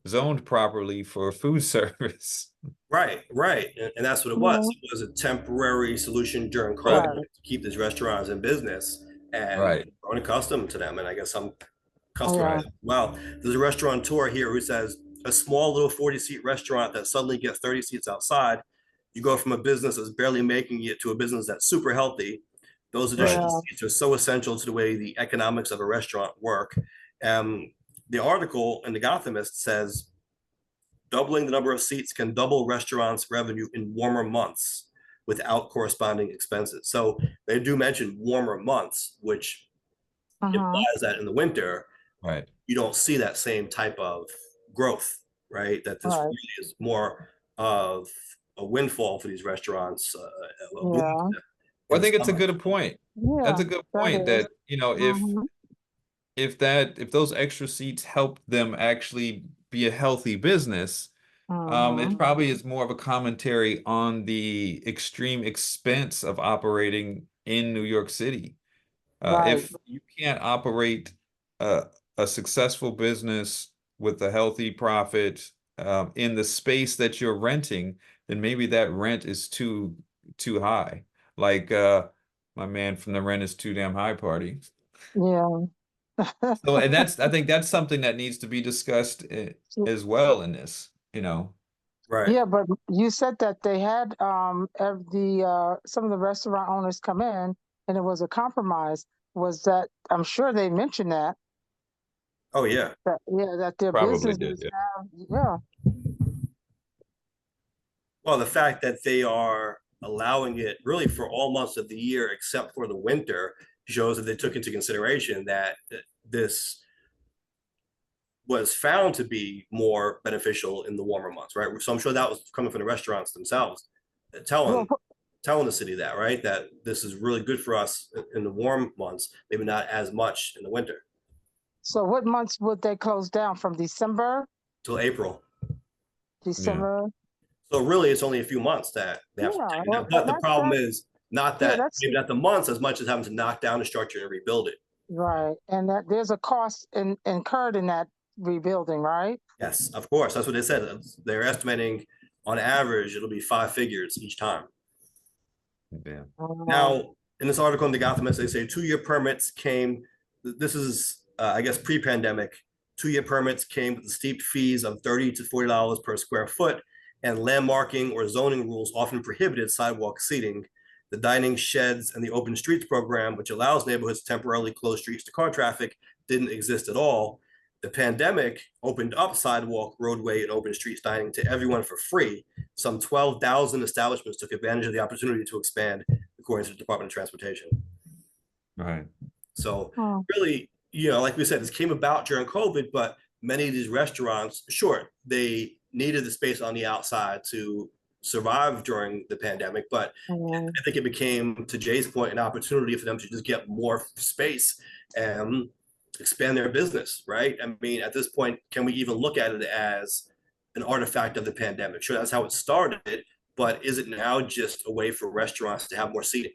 S2: zoned properly for food service.
S1: Right, right. And that's what it was.
S3: Yeah.
S1: It was a temporary solution during COVID
S2: Right,
S3: Right.
S1: to keep these restaurants in business and
S2: right,
S1: growing accustomed to them. And I guess some
S3: Yeah.
S1: customers, well, there's a restaurateur here who says a small little 40-seat restaurant that suddenly gets 30 seats outside, you go from a business that's barely making it to a business that's super healthy. Those additional
S2: right.
S3: Yeah.
S1: seats are so essential to the way the economics of a restaurant work. The article in the Gothamist says doubling the number of seats can double restaurants' revenue in warmer months without corresponding expenses. So they do mention warmer months, which
S3: Hmm.
S1: implies that in the winter,
S2: Right.
S1: you don't see that same type of growth, right? That this
S3: Right.
S1: really is more of a windfall for these restaurants, a boom
S3: Yeah.
S1: in
S2: Well, I
S1: the
S2: think it's a
S1: summer.
S2: good point. That's
S3: Yeah.
S2: a good
S3: That
S2: point
S3: is.
S2: that,
S3: Hmm.
S2: if those extra seats help them actually be a healthy business, it
S3: Hmm.
S2: probably is more of a commentary on the extreme expense of operating in New York City.
S3: Right.
S2: If you can't operate a, a successful business with a healthy profit in the space that you're renting, then maybe that rent is too high. Like my man from the Rent is Too Damn High party.
S3: Yeah.
S2: So, and I think that's something that needs to be discussed as well in this.
S1: Right.
S3: Yeah, but you said that they had the some of the restaurant owners come in and it was a compromise. Was that I'm sure they mentioned
S1: Oh, yeah.
S3: that yeah, that their
S2: Probably did,
S3: businesses
S2: yeah.
S3: have yeah,
S1: Well, the fact that they are allowing it really for all months of the year except for the winter shows that they took into consideration that this was found to be more beneficial in the warmer months, right? So I'm sure that was coming from the restaurants themselves,
S3: well,
S1: telling telling the city that, right, that this is really good for us in the warm months, maybe not as much in the winter
S3: so what months would they close down from December?
S1: till April.
S2: Yeah.
S3: December.
S1: So really, it's only a few months that they have to
S3: Yeah,
S1: take it
S3: well,
S1: down. But the problem
S3: that's
S1: is not
S3: yeah,
S1: that
S3: that's
S1: maybe not the months as much as having to knock down the structure and rebuild it.
S3: right. And that there's a cost incurred in that rebuilding, right?
S1: Yes, of course. That's what they said. They're estimating on average it'll be five figures each time.
S2: Yeah.
S3: Um,
S1: Now, in this article in the Gothamist, they say 2-year permits came. This is, I guess, pre-pandemic. 2-year permits came with the steep fees of $30 to $40 per square foot, and landmarking or zoning rules often prohibited sidewalk seating. The dining sheds and the open streets program, which allows neighborhoods to temporarily close streets to car traffic, didn't exist at all. The pandemic opened up sidewalk, roadway, and open streets dining to everyone for free. Some 12,000 establishments took advantage of the opportunity to expand. The according to the Department of Transportation.
S2: Right.
S1: So
S3: Hmm.
S1: really, like we said, this came about during COVID, but many of these restaurants, sure, they needed the space on the outside to survive during the pandemic, but
S3: Hmm.
S1: I think it became, to Jay's point, an opportunity for them to just get more space and expand their business, right? I mean, at this point, can we even look at it as an artifact of the pandemic? Sure, that's how it started, but is it now just a way for restaurants to have more seating?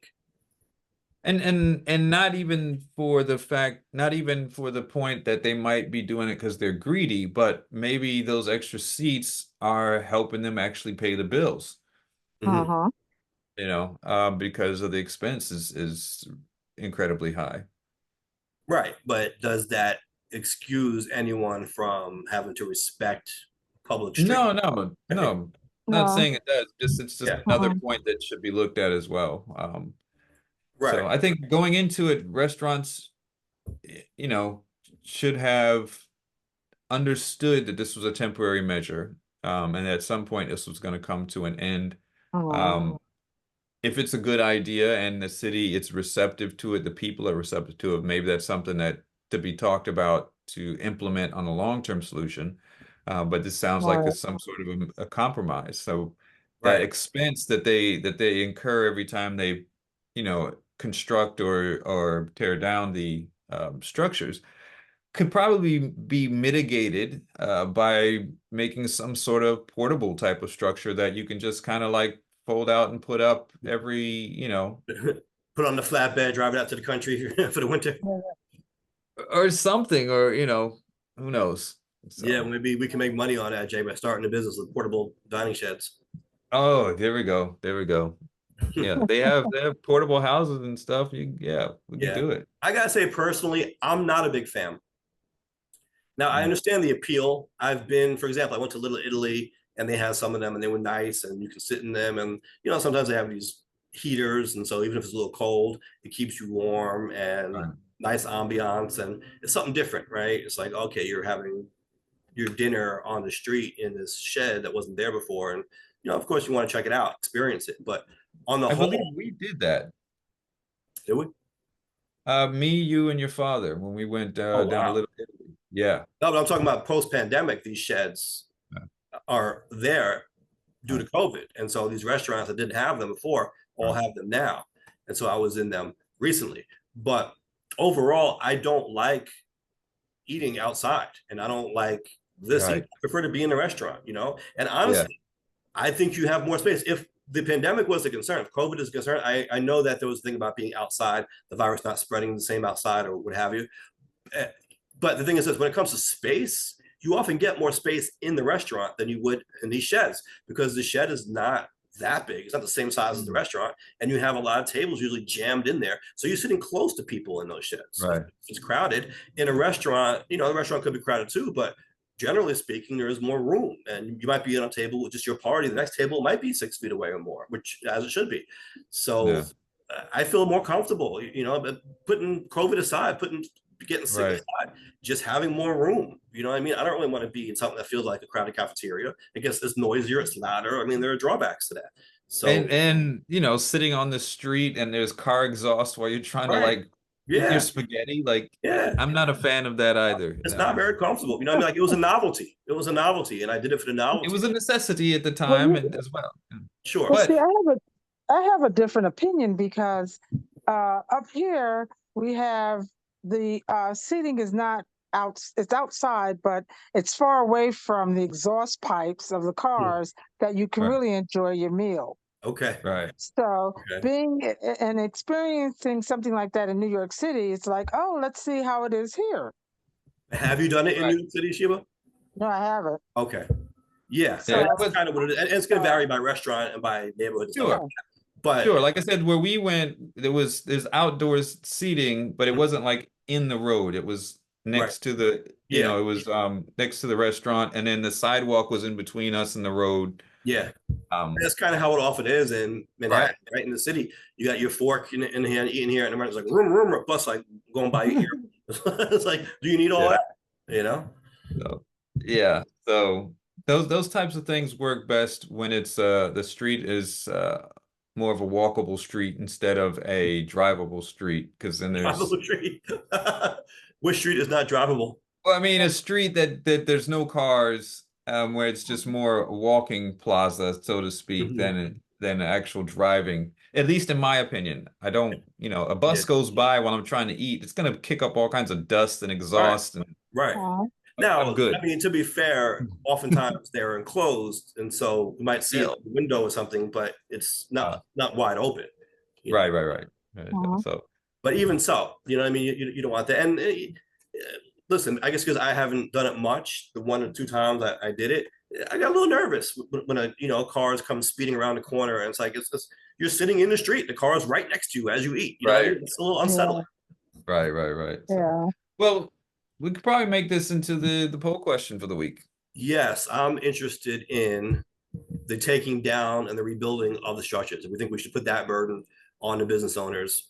S2: And not even for the fact, not even for the point that they might be doing it because they're greedy, but maybe those extra seats are helping them actually pay the bills,
S1: Mhm.
S3: Uh-huh.
S2: because of the expense is incredibly high.
S1: Right, but does that excuse anyone from having to respect public street?
S2: No, no, no. Not
S3: No.
S2: saying it does. Just it's just
S1: Yeah,
S2: another
S3: Uh-uh.
S2: point that should be looked at as well.
S1: right.
S2: So I think going into it, restaurants, you know, should have understood that this was a temporary measure, and at some point this was going to come to an end.
S3: Uh-huh.
S2: Um, if it's a good idea and the city it's receptive to it, the people are receptive to it, maybe that's something that to be talked about to implement on a long-term solution. But this sounds like
S3: Right.
S2: it's some sort of a compromise. So that
S1: Right.
S2: expense that they incur every time they, construct or tear down the structures could probably be mitigated by making some sort of portable type of structure that you can just kind of like fold out and put up
S1: Put on the flatbed, drive it out to the country for the winter.
S2: or something, or who knows.
S1: Yeah,
S2: So,
S1: maybe we can make money on that, Jay, by starting a business with portable dining sheds.
S2: oh, there we go. There we go. Yeah, they have portable houses and stuff. Yeah, we could
S1: Yeah.
S2: do it.
S1: I gotta say, personally, I'm not a big fan. Now, I
S2: Mm,
S1: understand the appeal. I've been, for example, I went to Little Italy and they had some of them and they were nice and you can sit in them. And, sometimes they have these heaters. And so even if it's a little cold, it keeps you warm and
S2: right.
S1: nice ambiance. And it's something different, right? It's like, okay, you're having your dinner on the street in this shed that wasn't there before. And, of course, you want to check it out, experience it. But on the
S2: I believe
S1: whole,
S2: we did that.
S1: did we?
S2: Me, you, and your father when we went
S1: Oh,
S2: down to
S1: wow.
S2: Little Italy. Yeah.
S1: No, but I'm talking about post pandemic, these sheds are there due to
S2: Right.
S1: COVID. And so these restaurants that didn't have them before all
S2: Right.
S1: have them now. And so I was in them recently. But overall, I don't like eating outside and I don't like this either.
S2: Right.
S1: I prefer to be in a restaurant, And
S2: Yeah.
S1: honestly, I think you have more space. If the pandemic was a concern, if COVID is a concern, I know that there was a thing about being outside, the virus not spreading the same outside or what have you. Eh, But the thing is this, when it comes to space, you often get more space in the restaurant than you would in these sheds because the shed is not that big. It's not the same size as the
S2: Mm,
S1: restaurant. And you have a lot of tables usually jammed in there. So you're sitting close to people in those sheds. If
S2: right.
S1: it's crowded in a restaurant, the restaurant could be crowded too, but generally speaking, there is more room. And you might be on a table with just your party. The next table might be 6 feet away or more, which as it should be. So
S2: Yeah.
S1: I feel more comfortable, but putting COVID aside, getting sick
S2: Right.
S1: aside, just having more room. You know what I mean? I don't really want to be in something that feels like a crowded cafeteria. It gets it's noisier, it's louder. I mean, there are drawbacks to that. So,
S2: And sitting on the street and there's car exhaust while you're trying to
S1: right.
S2: like eat your
S1: Yeah.
S2: spaghetti. Like,
S1: Yeah.
S2: I'm not a fan of that either.
S1: It's not
S2: No.
S1: very comfortable. You know what I mean? Like it was a novelty. It was a novelty. And I did it for the
S2: It
S1: novelty.
S2: was a necessity at the
S3: Well,
S2: time and as well.
S1: Sure.
S3: well, see,
S2: But
S3: I have a different opinion because up here we have the seating is not out, it's outside, but it's far away from the exhaust pipes of the
S1: Hmm.
S3: cars that you can
S2: right,
S3: really enjoy your meal.
S1: Okay.
S2: right.
S3: So
S1: Okay.
S3: being and experiencing something like that in New York City, it's like, oh, let's see how it is here.
S1: Have you done it in
S2: Right.
S1: New York City, Shiba?
S3: No, I haven't.
S1: Okay. Yeah. I
S2: Yeah,
S1: mean,
S3: So,
S1: that's kind of what it is. And it's going to
S3: uh,
S1: vary by restaurant and by neighborhood and stuff like
S2: sure.
S3: yeah.
S1: that. But
S2: Sure. Like I said, where we went, there's outdoors seating, but it wasn't like in the road. It was
S1: right.
S2: next to the,
S1: Yeah.
S2: it was next to the restaurant, and then the sidewalk was in between us and the road.
S1: Yeah.
S2: Um,
S1: That's kind of how it often is in
S2: right.
S1: Manhattan, right in the city. You got your fork in the hand, eating here, and the it's like room, bus like going by your ear. It's like, do you need all
S2: Yeah.
S1: that? You know?
S2: So, yeah. So those types of things work best when it's the street is more of a walkable street instead of a drivable street, because then there's,
S1: Drivable street. Which street is not drivable?
S2: well, I mean, a street that there's no cars, where it's just more a walking plaza, so to speak,
S1: Mhm.
S2: than actual driving. At least in my opinion. I don't, a
S1: Yeah.
S2: bus goes by while I'm trying to eat, it's gonna kick up all kinds of dust and
S1: Right.
S2: exhaust, and
S1: Right.
S3: Uh-huh.
S2: I'm
S1: Now,
S2: good.
S1: I mean, to be fair, oftentimes they're enclosed, and so you might see it
S2: Yeah.
S1: through the window or something, but it's
S2: Uh,
S1: not wide open, you know.
S2: right.
S3: Uh-huh.
S2: So
S1: But even so, you know what I mean? You don't want that. And listen, I guess because I haven't done it much, the 1 or 2 times I did it, I got a little nervous when cars come speeding around the corner, and it's like it's you're sitting in the street, the car is right next to you as you eat. You know what I
S2: right,
S1: mean? It's a little
S3: Yeah.
S1: unsettling.
S2: right. So,
S3: Yeah.
S2: well, we could probably make this into the poll question for the week.
S1: Yes, I'm interested in the taking down and the rebuilding of the structures. We think we should put that burden on the business owners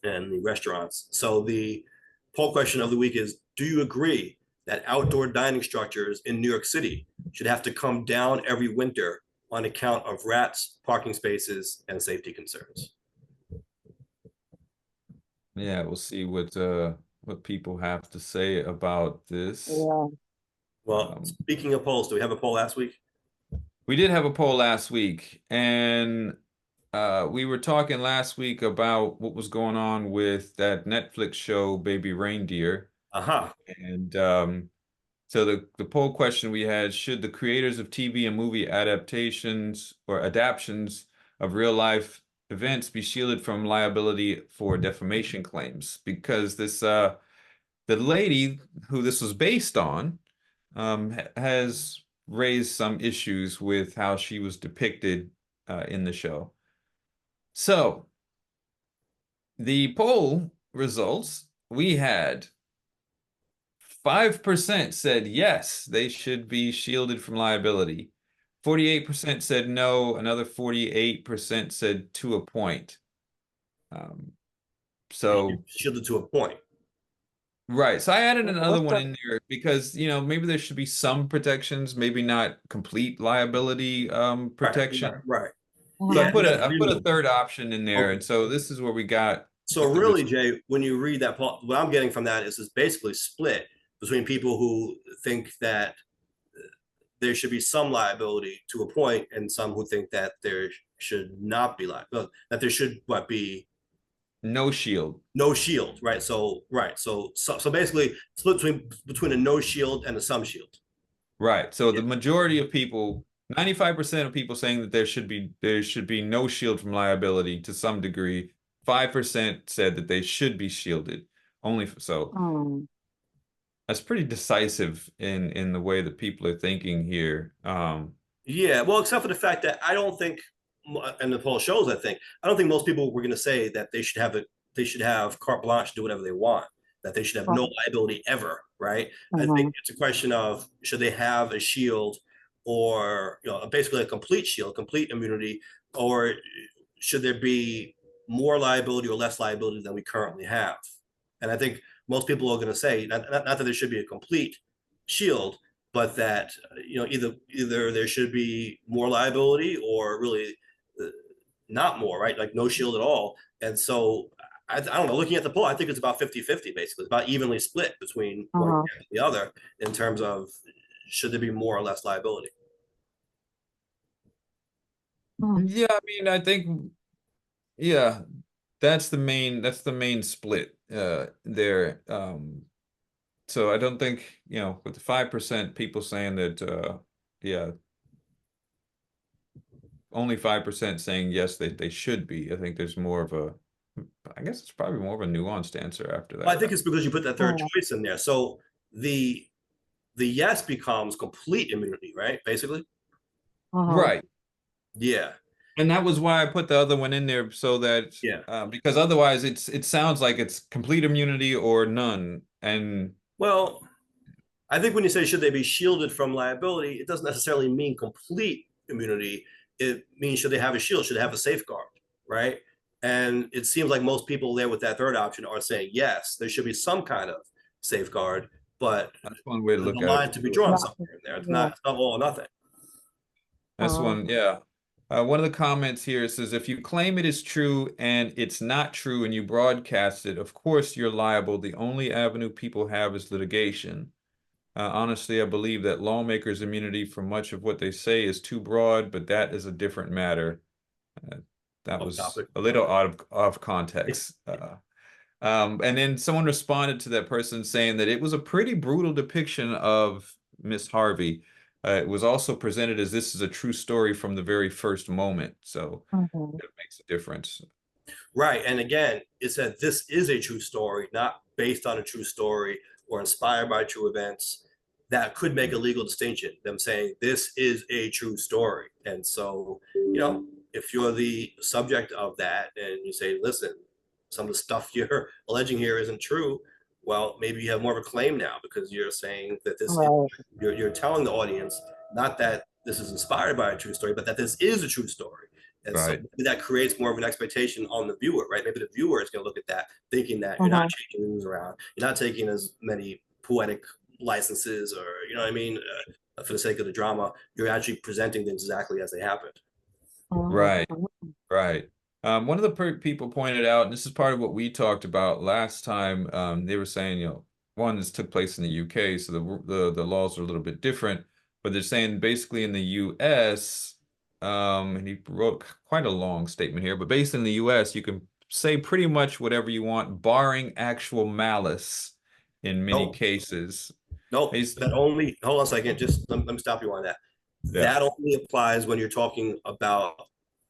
S1: and the restaurants. So the poll question of the week is, do you agree that outdoor dining structures in New York City should have to come down every winter on account of rats, parking spaces, and safety concerns?
S2: Yeah, we'll see what people have to say about this.
S3: Yeah.
S1: Well,
S2: Um,
S1: speaking of polls, do we have a poll last week?
S2: we did have a poll last week, and we were talking last week about what was going on with that Netflix show, Baby Reindeer.
S1: Uh-huh.
S2: And so the poll question we had, should the creators of TV and movie adaptations or adaptions of real life events be shielded from liability for defamation claims? Because the lady who this was based on has raised some issues with how she was depicted in the show. So the poll results, we had 5% said yes, they should be shielded from liability. 48% said no, another 48% said to a point. Um, so
S1: Shielded to a point.
S2: right. So I added another
S3: What's
S2: one
S3: the
S2: in there because, maybe there should be some protections, maybe not complete liability
S1: Right,
S2: protection.
S1: right.
S2: So
S1: Yeah,
S3: uh-huh.
S1: I think that's
S2: I put a
S1: reasonable.
S2: third option in there,
S1: Okay.
S2: and so this is where we got
S1: So
S2: with the
S1: really,
S2: results.
S1: Jay, when you read that, what I'm getting from that is it's basically split between people who think that there should be some liability to a point, and some who think that there should not be liability, that there should be
S2: No shield.
S1: no shield, right? So basically split between a no shield and a some shield.
S2: Right. So
S1: Yeah.
S2: the majority of people, 95% of people saying that there should be no shield from liability to some degree. 5% said that they should be shielded. So
S3: Mm.
S2: that's pretty decisive in the way that people are thinking here.
S1: Yeah, well, except for the fact that I don't think, and the poll shows, I don't think most people were going to say that they should have carte blanche to do whatever they want, that they should have no liability ever, right? I think
S3: Uh-huh.
S1: it's a question of should they have a shield, or basically a complete shield, complete immunity, or should there be more liability or less liability than we currently have? And I think most people are going to say not that there should be a complete shield, but that either there should be more liability or really uh, not more, right? Like no shield at all. And so I don't know, looking at the poll, I think it's about 50-50 basically. It's about evenly split between one
S3: Uh-huh.
S1: and the other in terms of should there be more or less liability.
S3: Mm.
S2: Yeah, I mean, I think, yeah, that's the main split there. So I don't think, with the 5% people saying that, yeah, only 5% saying yes, they should be. I think there's more of a, I guess it's probably more of a nuanced answer after
S1: Well, I
S2: that.
S1: think it's because you put that third
S3: Mm.
S1: choice in there. So the the yes becomes complete immunity, right? Basically.
S3: Uh-huh.
S2: Right.
S1: Yeah.
S2: And that was why I put the other one in there so that,
S1: Yeah.
S2: because otherwise it sounds like it's complete immunity or none. And
S1: Well, I think when you say should they be shielded from liability, it doesn't necessarily mean complete immunity. It means should they have a shield, should they have a safeguard, right? And it seems like most people there with that third option are saying yes, there should be some kind of safeguard, but
S2: that's one way to
S1: there's
S2: look
S1: a
S2: at
S1: line
S2: it
S1: to be
S2: too.
S1: drawn
S3: Not,
S1: somewhere in there. It's
S3: yeah.
S1: not all or nothing.
S2: That's
S3: Uh-huh.
S2: one, yeah. One of the comments here says, if you claim it is true and it's not true and you broadcast it, of course you're liable. The only avenue people have is litigation. Honestly, I believe that lawmakers' immunity for much of what they say is too broad, but that is a different matter. Uh, that
S1: Off
S2: was
S1: topic.
S2: a little out of context. And then someone responded to that person saying that it was a pretty brutal depiction of Miss Harvey. It was also presented as this is a true story from the very first moment. So
S3: Mhm.
S2: it makes a difference.
S1: Right. And again, it said this is a true story, not based on a true story or inspired by true events. That could make a legal distinction, them saying this is a true story. And so, if you're the subject of that and you say, listen, some of the stuff you're alleging here isn't true, well, maybe you have more of a claim now because you're saying that
S3: Right.
S1: you're telling the audience not that this is inspired by a true story, but that this is a true story. And so
S2: Right.
S1: maybe that creates more of an expectation on the viewer, right? Maybe the viewer is going to look at that thinking that you're not
S3: Mhm.
S1: changing things around, you're not taking as many poetic licenses, or you know what I mean, for the sake of the drama. You're actually presenting things exactly as they happened.
S2: Right.
S3: Mhm.
S2: Right. One of the people pointed out, and this is part of what we talked about last time. They were saying, one, this took place in the UK, so the laws are a little bit different. But they're saying basically in the US, and he wrote quite a long statement here, but based in the US, you can say pretty much whatever you want, barring actual malice in many
S1: No,
S2: cases.
S1: no,
S2: He's,
S1: that only, hold on a second, just let me stop you on that.
S2: yeah,
S1: That only applies when you're talking about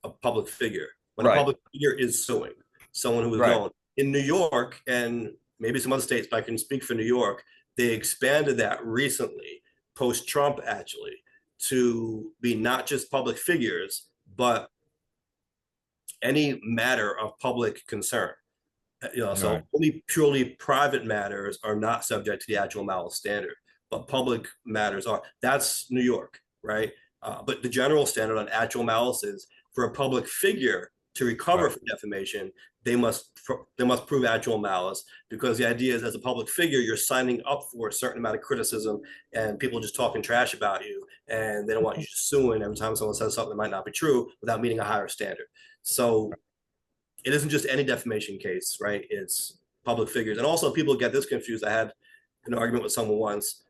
S1: a public figure. When a
S2: right,
S1: public figure is suing someone who is
S2: right,
S1: known. In New York and maybe some other states, but I can speak for New York, they expanded that recently, post-Trump actually, to be not just public figures, but any matter of public concern.
S2: right,
S1: So only purely private matters are not subject to the actual malice standard, but public matters are. That's New York, right? But the general standard on actual malice is for a public figure to recover
S2: right,
S1: from defamation, they must prove actual malice, because the idea is as a public figure, you're signing up for a certain amount of criticism and people just talking trash about you, and they don't want you just suing every time someone says something that might not be true without meeting a higher standard. So it isn't just any defamation case, right? It's public figures. And also people get this confused. I had an argument with someone once.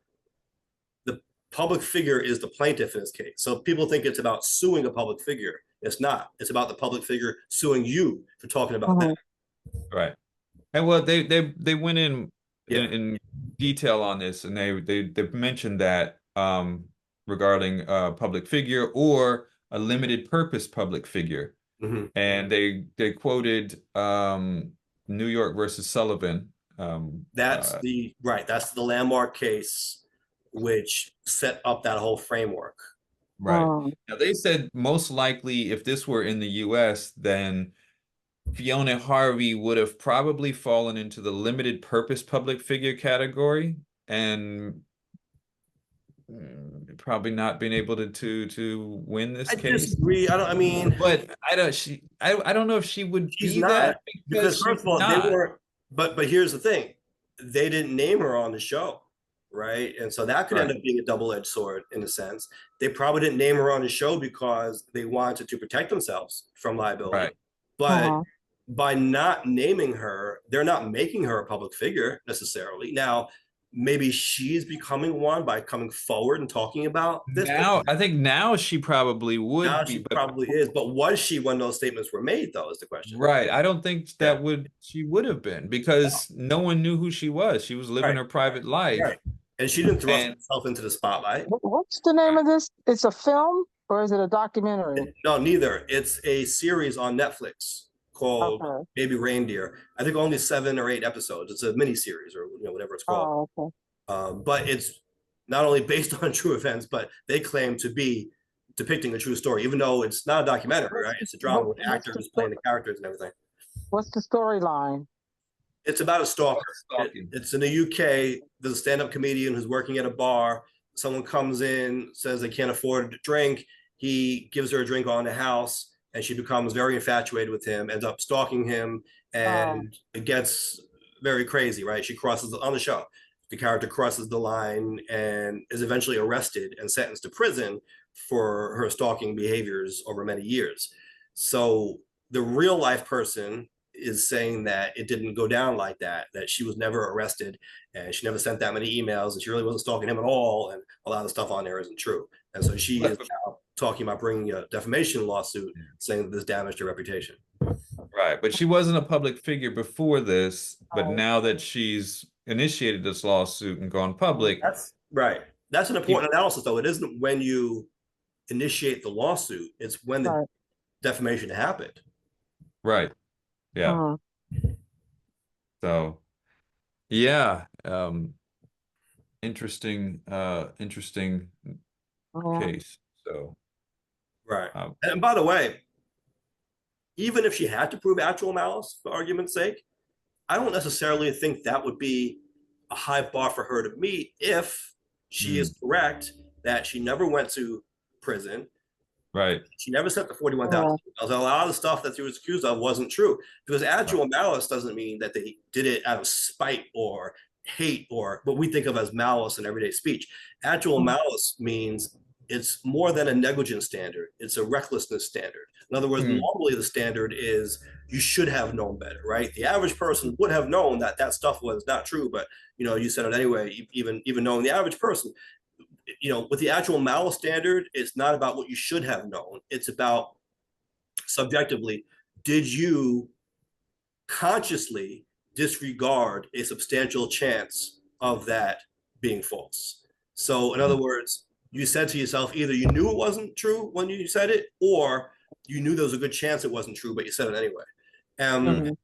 S1: The public figure is the plaintiff in this case. So people think it's about suing a public figure. It's not. It's about the public figure suing you for talking about them.
S3: Mhm.
S2: right. And well, they went
S1: Yeah.
S2: in detail on this, and they mentioned that regarding public figure or a limited purpose public figure,
S1: Mm-hmm.
S2: and they quoted New York versus Sullivan.
S1: That's the landmark case which set up that whole framework.
S2: Right.
S3: Mhm.
S2: Now they said most likely if this were in the U.S., then Fiona Harvey would have probably fallen into the limited purpose public figure category and probably not been able to win this
S1: I
S2: case.
S1: disagree. I mean,
S2: But I don't know if she would
S1: she's
S2: be
S1: not,
S2: that because
S1: because
S2: she's
S1: first of all, they
S2: not.
S1: weren't. But here's the thing: they didn't name her on the show, right? And so that could end
S2: Right,
S1: up being a double-edged sword in a sense. They probably didn't name her on the show because they wanted to protect themselves from liability.
S2: right.
S1: But
S3: Mhm.
S1: by not naming her, they're not making her a public figure necessarily. Now, maybe she's becoming one by coming forward and talking about this. But
S2: Now I think now she probably would
S1: now
S2: be,
S1: she
S2: but
S1: probably is. But was she when those statements were made, though, is the question.
S2: right. I don't think
S1: Yeah.
S2: she would have been because no one knew who she was. She was living
S1: Right.
S2: her private life.
S1: Right. And she didn't thrust
S2: And
S1: herself into the spotlight.
S3: What's the name
S2: right,
S3: of this? It's a film or is it a documentary?
S1: No, neither. It's a series on Netflix called
S3: Okay.
S1: Baby Reindeer. I think only 7 or 8 episodes. It's a mini series, or whatever it's called.
S3: Oh, okay.
S1: But it's not only based on true events, but they claim to be depicting a true story, even though it's not a documentary, right? It's a drama with actors playing the characters and everything.
S3: What's the storyline?
S1: It's about a
S2: about
S1: stalker.
S2: stalking.
S1: It's in the UK. There's a stand-up comedian who's working at a bar. Someone comes in, says they can't afford a drink. He gives her a drink on the house, and she becomes very infatuated with him, ends up stalking him,
S3: Um,
S1: and it gets very crazy, right? She crosses on the show. the character crosses the line and is eventually arrested and sentenced to prison for her stalking behaviors over many years. So the real life person is saying that it didn't go down like that, that she was never arrested and she never sent that many emails and she really wasn't stalking him at all. And a lot of the stuff on there isn't true. And so she is now talking about bringing a defamation lawsuit saying that this damaged her reputation.
S2: Right, but she wasn't a public figure before this, but
S3: Right.
S2: now that she's initiated this lawsuit and gone public,
S1: That's right. That's an important analysis, though. It isn't when you initiate the lawsuit, it's when the
S3: Right.
S1: defamation happened.
S2: right. Yeah.
S3: Mhm.
S2: So yeah, interesting
S3: Yeah.
S2: case. So
S1: Right.
S2: um,
S1: And by the way, even if she had to prove actual malice, for argument's sake, I don't necessarily think that would be a high bar for her to meet if she is correct that she never went to prison.
S2: right,
S1: She never sent the 41,000
S3: Yeah.
S1: emails. A lot of the stuff that she was accused of wasn't true because actual malice doesn't mean that they did it out of spite or hate or what we think of as malice in everyday speech. Actual
S3: Mhm.
S1: malice means it's more than a negligence standard, it's a recklessness standard. In other words,
S2: Mm,
S1: normally the standard is you should have known better, right? The average person would have known that that stuff was not true, but you said it anyway, even knowing the average person, with the actual malice standard, it's not about what you should have known. It's about subjectively, did you consciously disregard a substantial chance of that being false? So, in other words, you said to yourself, either you knew it wasn't true when you said it, or you knew there was a good chance it wasn't true, but you said it anyway.
S2: right,
S3: Mhm.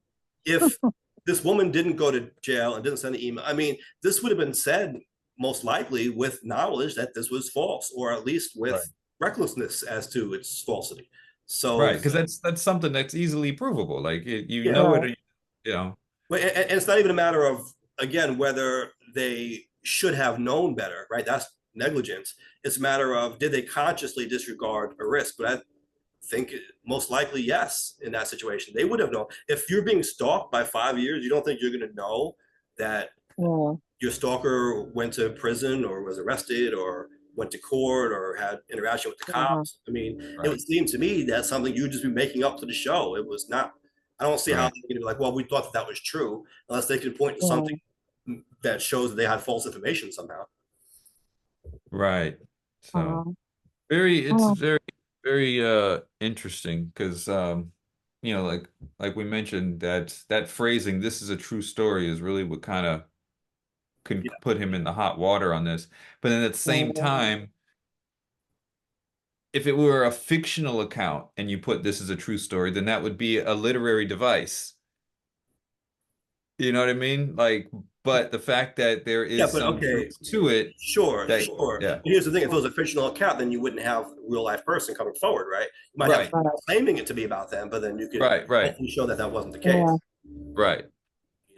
S1: If this woman didn't go to jail and didn't send an email, I mean, this would have been said most likely with knowledge that this was false, or at least
S2: right,
S1: with recklessness as to its falsity.
S2: right.
S1: So,
S2: Because that's something that's easily provable. Like you
S1: yeah.
S2: know it,
S3: Right.
S2: or you know,
S1: And it's not even a matter of, again, whether they should have known better, right? That's negligence. It's a matter of, did they consciously disregard a risk? But I think most likely, yes, in that situation. They would have known. If you're being stalked by 5 years, you don't think you're going to know that
S3: Yeah.
S1: your stalker went to prison or was arrested or went to court or had interaction with the
S3: Mhm.
S1: cops. I mean, it
S2: right,
S1: would seem to me that's something you'd just be making up to the show. It was not. I don't see how
S2: right,
S1: they're going to be like, well, we thought that was true, unless they can point to something
S3: Yeah.
S1: that shows that they had false information somehow.
S2: right. So
S3: Mhm.
S2: it's
S3: Mhm.
S2: very interesting because like we mentioned that phrasing, "this is a true story," is really what kind of can
S1: Yeah,
S2: put him in the hot water on this. But then at the same
S3: Yeah.
S2: time, if it were a fictional account and you put "this is a true story," then that would be a literary device. You know what I mean? Like, but the fact that there
S1: yeah,
S2: is
S1: but
S2: some
S1: okay,
S2: truth to it,
S1: sure,
S2: that
S1: sure.
S2: yeah,
S1: But here's the thing: if it was a fictional account, then you wouldn't have a real life person coming forward, right? You might have
S2: right,
S1: people
S3: Right.
S1: claiming it to be about them, but then you could
S2: right,
S1: hopefully show that that wasn't the
S3: Yeah.
S1: case.
S2: right.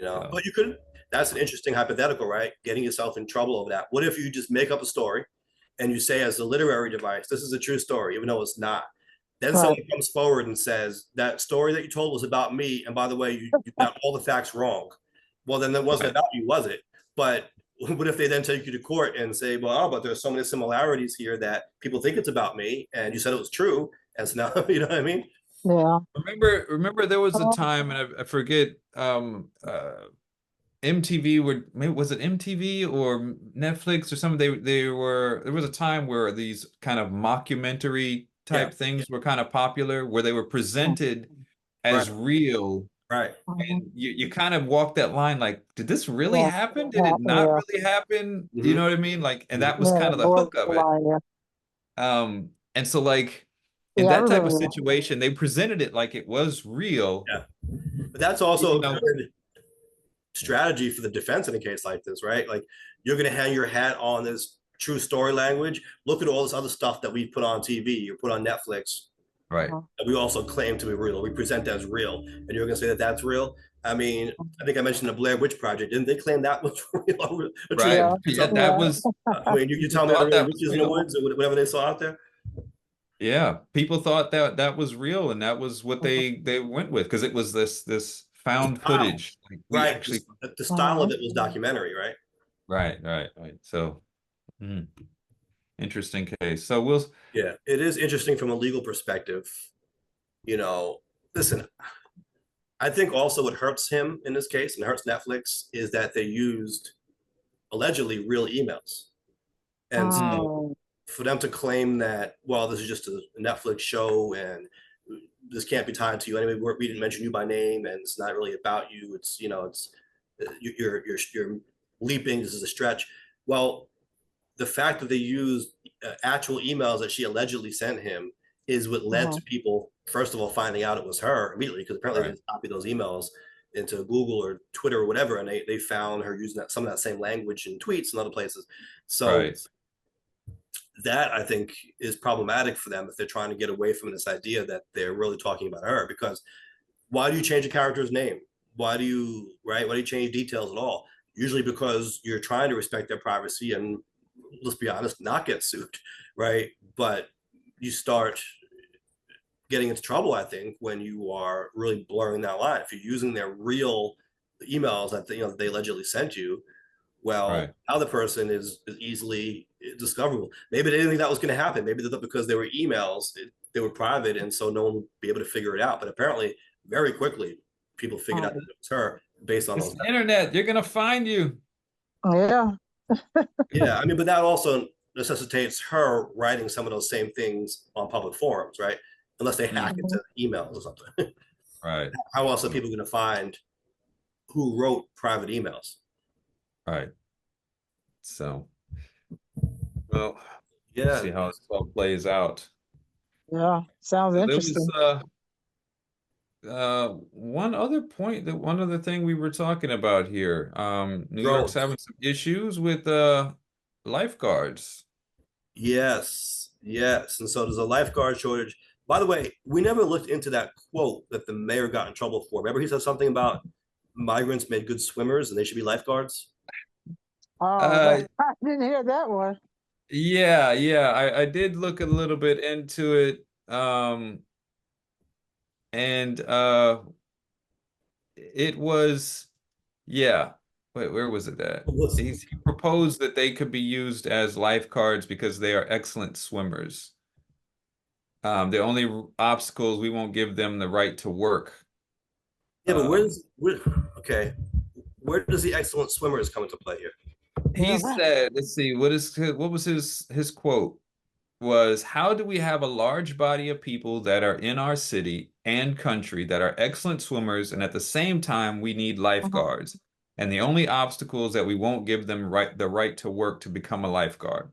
S1: But
S2: So
S1: you could. That's an interesting hypothetical, right? Getting yourself in trouble over that. What if you just make up a story and you say, as a literary device, this is a true story, even though it's not? Then
S3: Right.
S1: someone comes forward and says, that story that you told was about me. And by the way, you got all the facts wrong. Well, then that wasn't
S2: right,
S1: about you, was it? But what if they then take you to court and say, well, oh, but there's so many similarities here that people think it's about me and you said it was true. And so now, you know what I mean?
S3: Yeah.
S2: remember there was a
S3: Oh,
S2: time, and I forget, MTV would, maybe was it MTV or Netflix or something, they were, there was a time where these kind of mockumentary
S1: Yeah.
S2: type things were kind of popular, where they were presented
S1: Right.
S2: as real,
S1: Right.
S3: Mhm.
S2: and you kind of walk that line, like, did this really
S3: Yeah.
S2: happen? Did
S3: Yeah.
S2: it not
S3: Yeah.
S2: really happen? You
S1: Mm-hmm.
S2: know what I mean? Like, and that
S1: Mm-hmm.
S2: was
S3: Yeah.
S2: kind of the hook of it.
S3: Borderline.
S2: And so like in
S3: Yeah. I
S2: that type of
S3: remember that.
S2: situation, they presented it like it was real,
S1: Yeah. But that's also
S2: even
S1: a
S2: though,
S1: good strategy for the defense in a case like this, right? Like, you're going to hang your hat on this true story language. Look at all this other stuff that we put on TV or put on Netflix
S2: right,
S3: Mhm.
S1: that we also claim to be real. We present as real, and you're going to say that that's real. I mean, I think I mentioned the Blair Witch Project. Didn't they claim that was real, a true
S2: right,
S3: Yeah.
S1: story at
S2: yeah,
S1: some
S2: that
S1: point?
S3: Yeah.
S2: was,
S1: I mean, you
S2: people
S1: tell me there
S2: thought
S1: were
S2: that was
S1: witches in the
S2: real.
S1: woods or whatever they saw out there.
S2: Yeah, people thought that that was real, and that was what
S3: Mhm.
S2: they went with, because it was this
S1: The
S2: found
S1: style,
S2: footage. Like we
S1: right?
S2: actually,
S1: The style of
S3: Mhm.
S1: it was documentary, right?
S2: Right. So, hmm, interesting case. So we'll,
S1: Yeah, it is interesting from a legal perspective. You know, listen, I think also what hurts him in this case and hurts Netflix is that they used allegedly real emails. And
S2: hmm,
S1: so
S3: Oh,
S1: for them to claim that, well, this is just a Netflix show and this can't be tied to you anyway. We didn't mention you by name, and it's not really about you. It's it's you're leaping. This is a stretch. Well, the fact that they used actual emails that she allegedly sent him is what led
S3: uh-huh.
S1: to people, first of all, finding out it was her immediately, because apparently they
S2: right,
S1: just copied those emails into Google or Twitter or whatever, and they found her using some of that same language in tweets and other places. So
S2: right,
S1: that I think is problematic for them if they're trying to get away from this idea that they're really talking about her. Because why do you change a character's name? Why do you Why do you change details at all? Usually because you're trying to respect their privacy and, let's be honest, not get sued, right? But you start getting into trouble, I think, when you are really blurring that line. If you're using their real emails that they allegedly sent you, well,
S2: right,
S1: now the person is easily discoverable. Maybe they didn't think that was going to happen. Maybe they thought because they were emails, they were private, and so no one would be able to figure it out. But apparently, very quickly, people figured out that
S3: Oh,
S1: it was her based on
S2: it's
S1: those.
S2: the internet. You're gonna find you.
S3: yeah.
S1: Yeah, I mean, but that also necessitates her writing some of those same things on public forums, right? Unless they hack
S2: Hmm,
S3: Mhm.
S1: into emails or something.
S2: right,
S1: How else are people going to find who wrote private emails?
S2: right. So, well, we'll
S1: Yeah,
S2: see how this all plays out.
S3: Yeah. Sounds
S2: There was
S3: interesting.
S2: one other point, that one other thing we were talking about here. New York's
S1: drones.
S2: having some issues with lifeguards.
S1: Yes. And so there's a lifeguard shortage. By the way, we never looked into that quote that the mayor got in trouble for. Remember, he said something about migrants made good swimmers and they should be lifeguards.
S3: Oh,
S2: Uh
S3: that, I didn't hear that one.
S2: yeah, I did look a little bit into it. And it was, yeah. Wait, where was it at? He proposed that they could be used as lifeguards because they are excellent swimmers. The only obstacles, we won't give them the right to work.
S1: Yeah, but
S2: Um,
S1: okay, where does the excellent swimmers come into play here?
S3: Yeah,
S2: he
S3: right.
S2: said, let's see, what was his quote? Was, how do we have a large body of people that are in our city and country that are excellent swimmers, and at the same time we need
S3: Uh-huh.
S2: lifeguards, and the only obstacle is that we won't give them the right to work to become a lifeguard.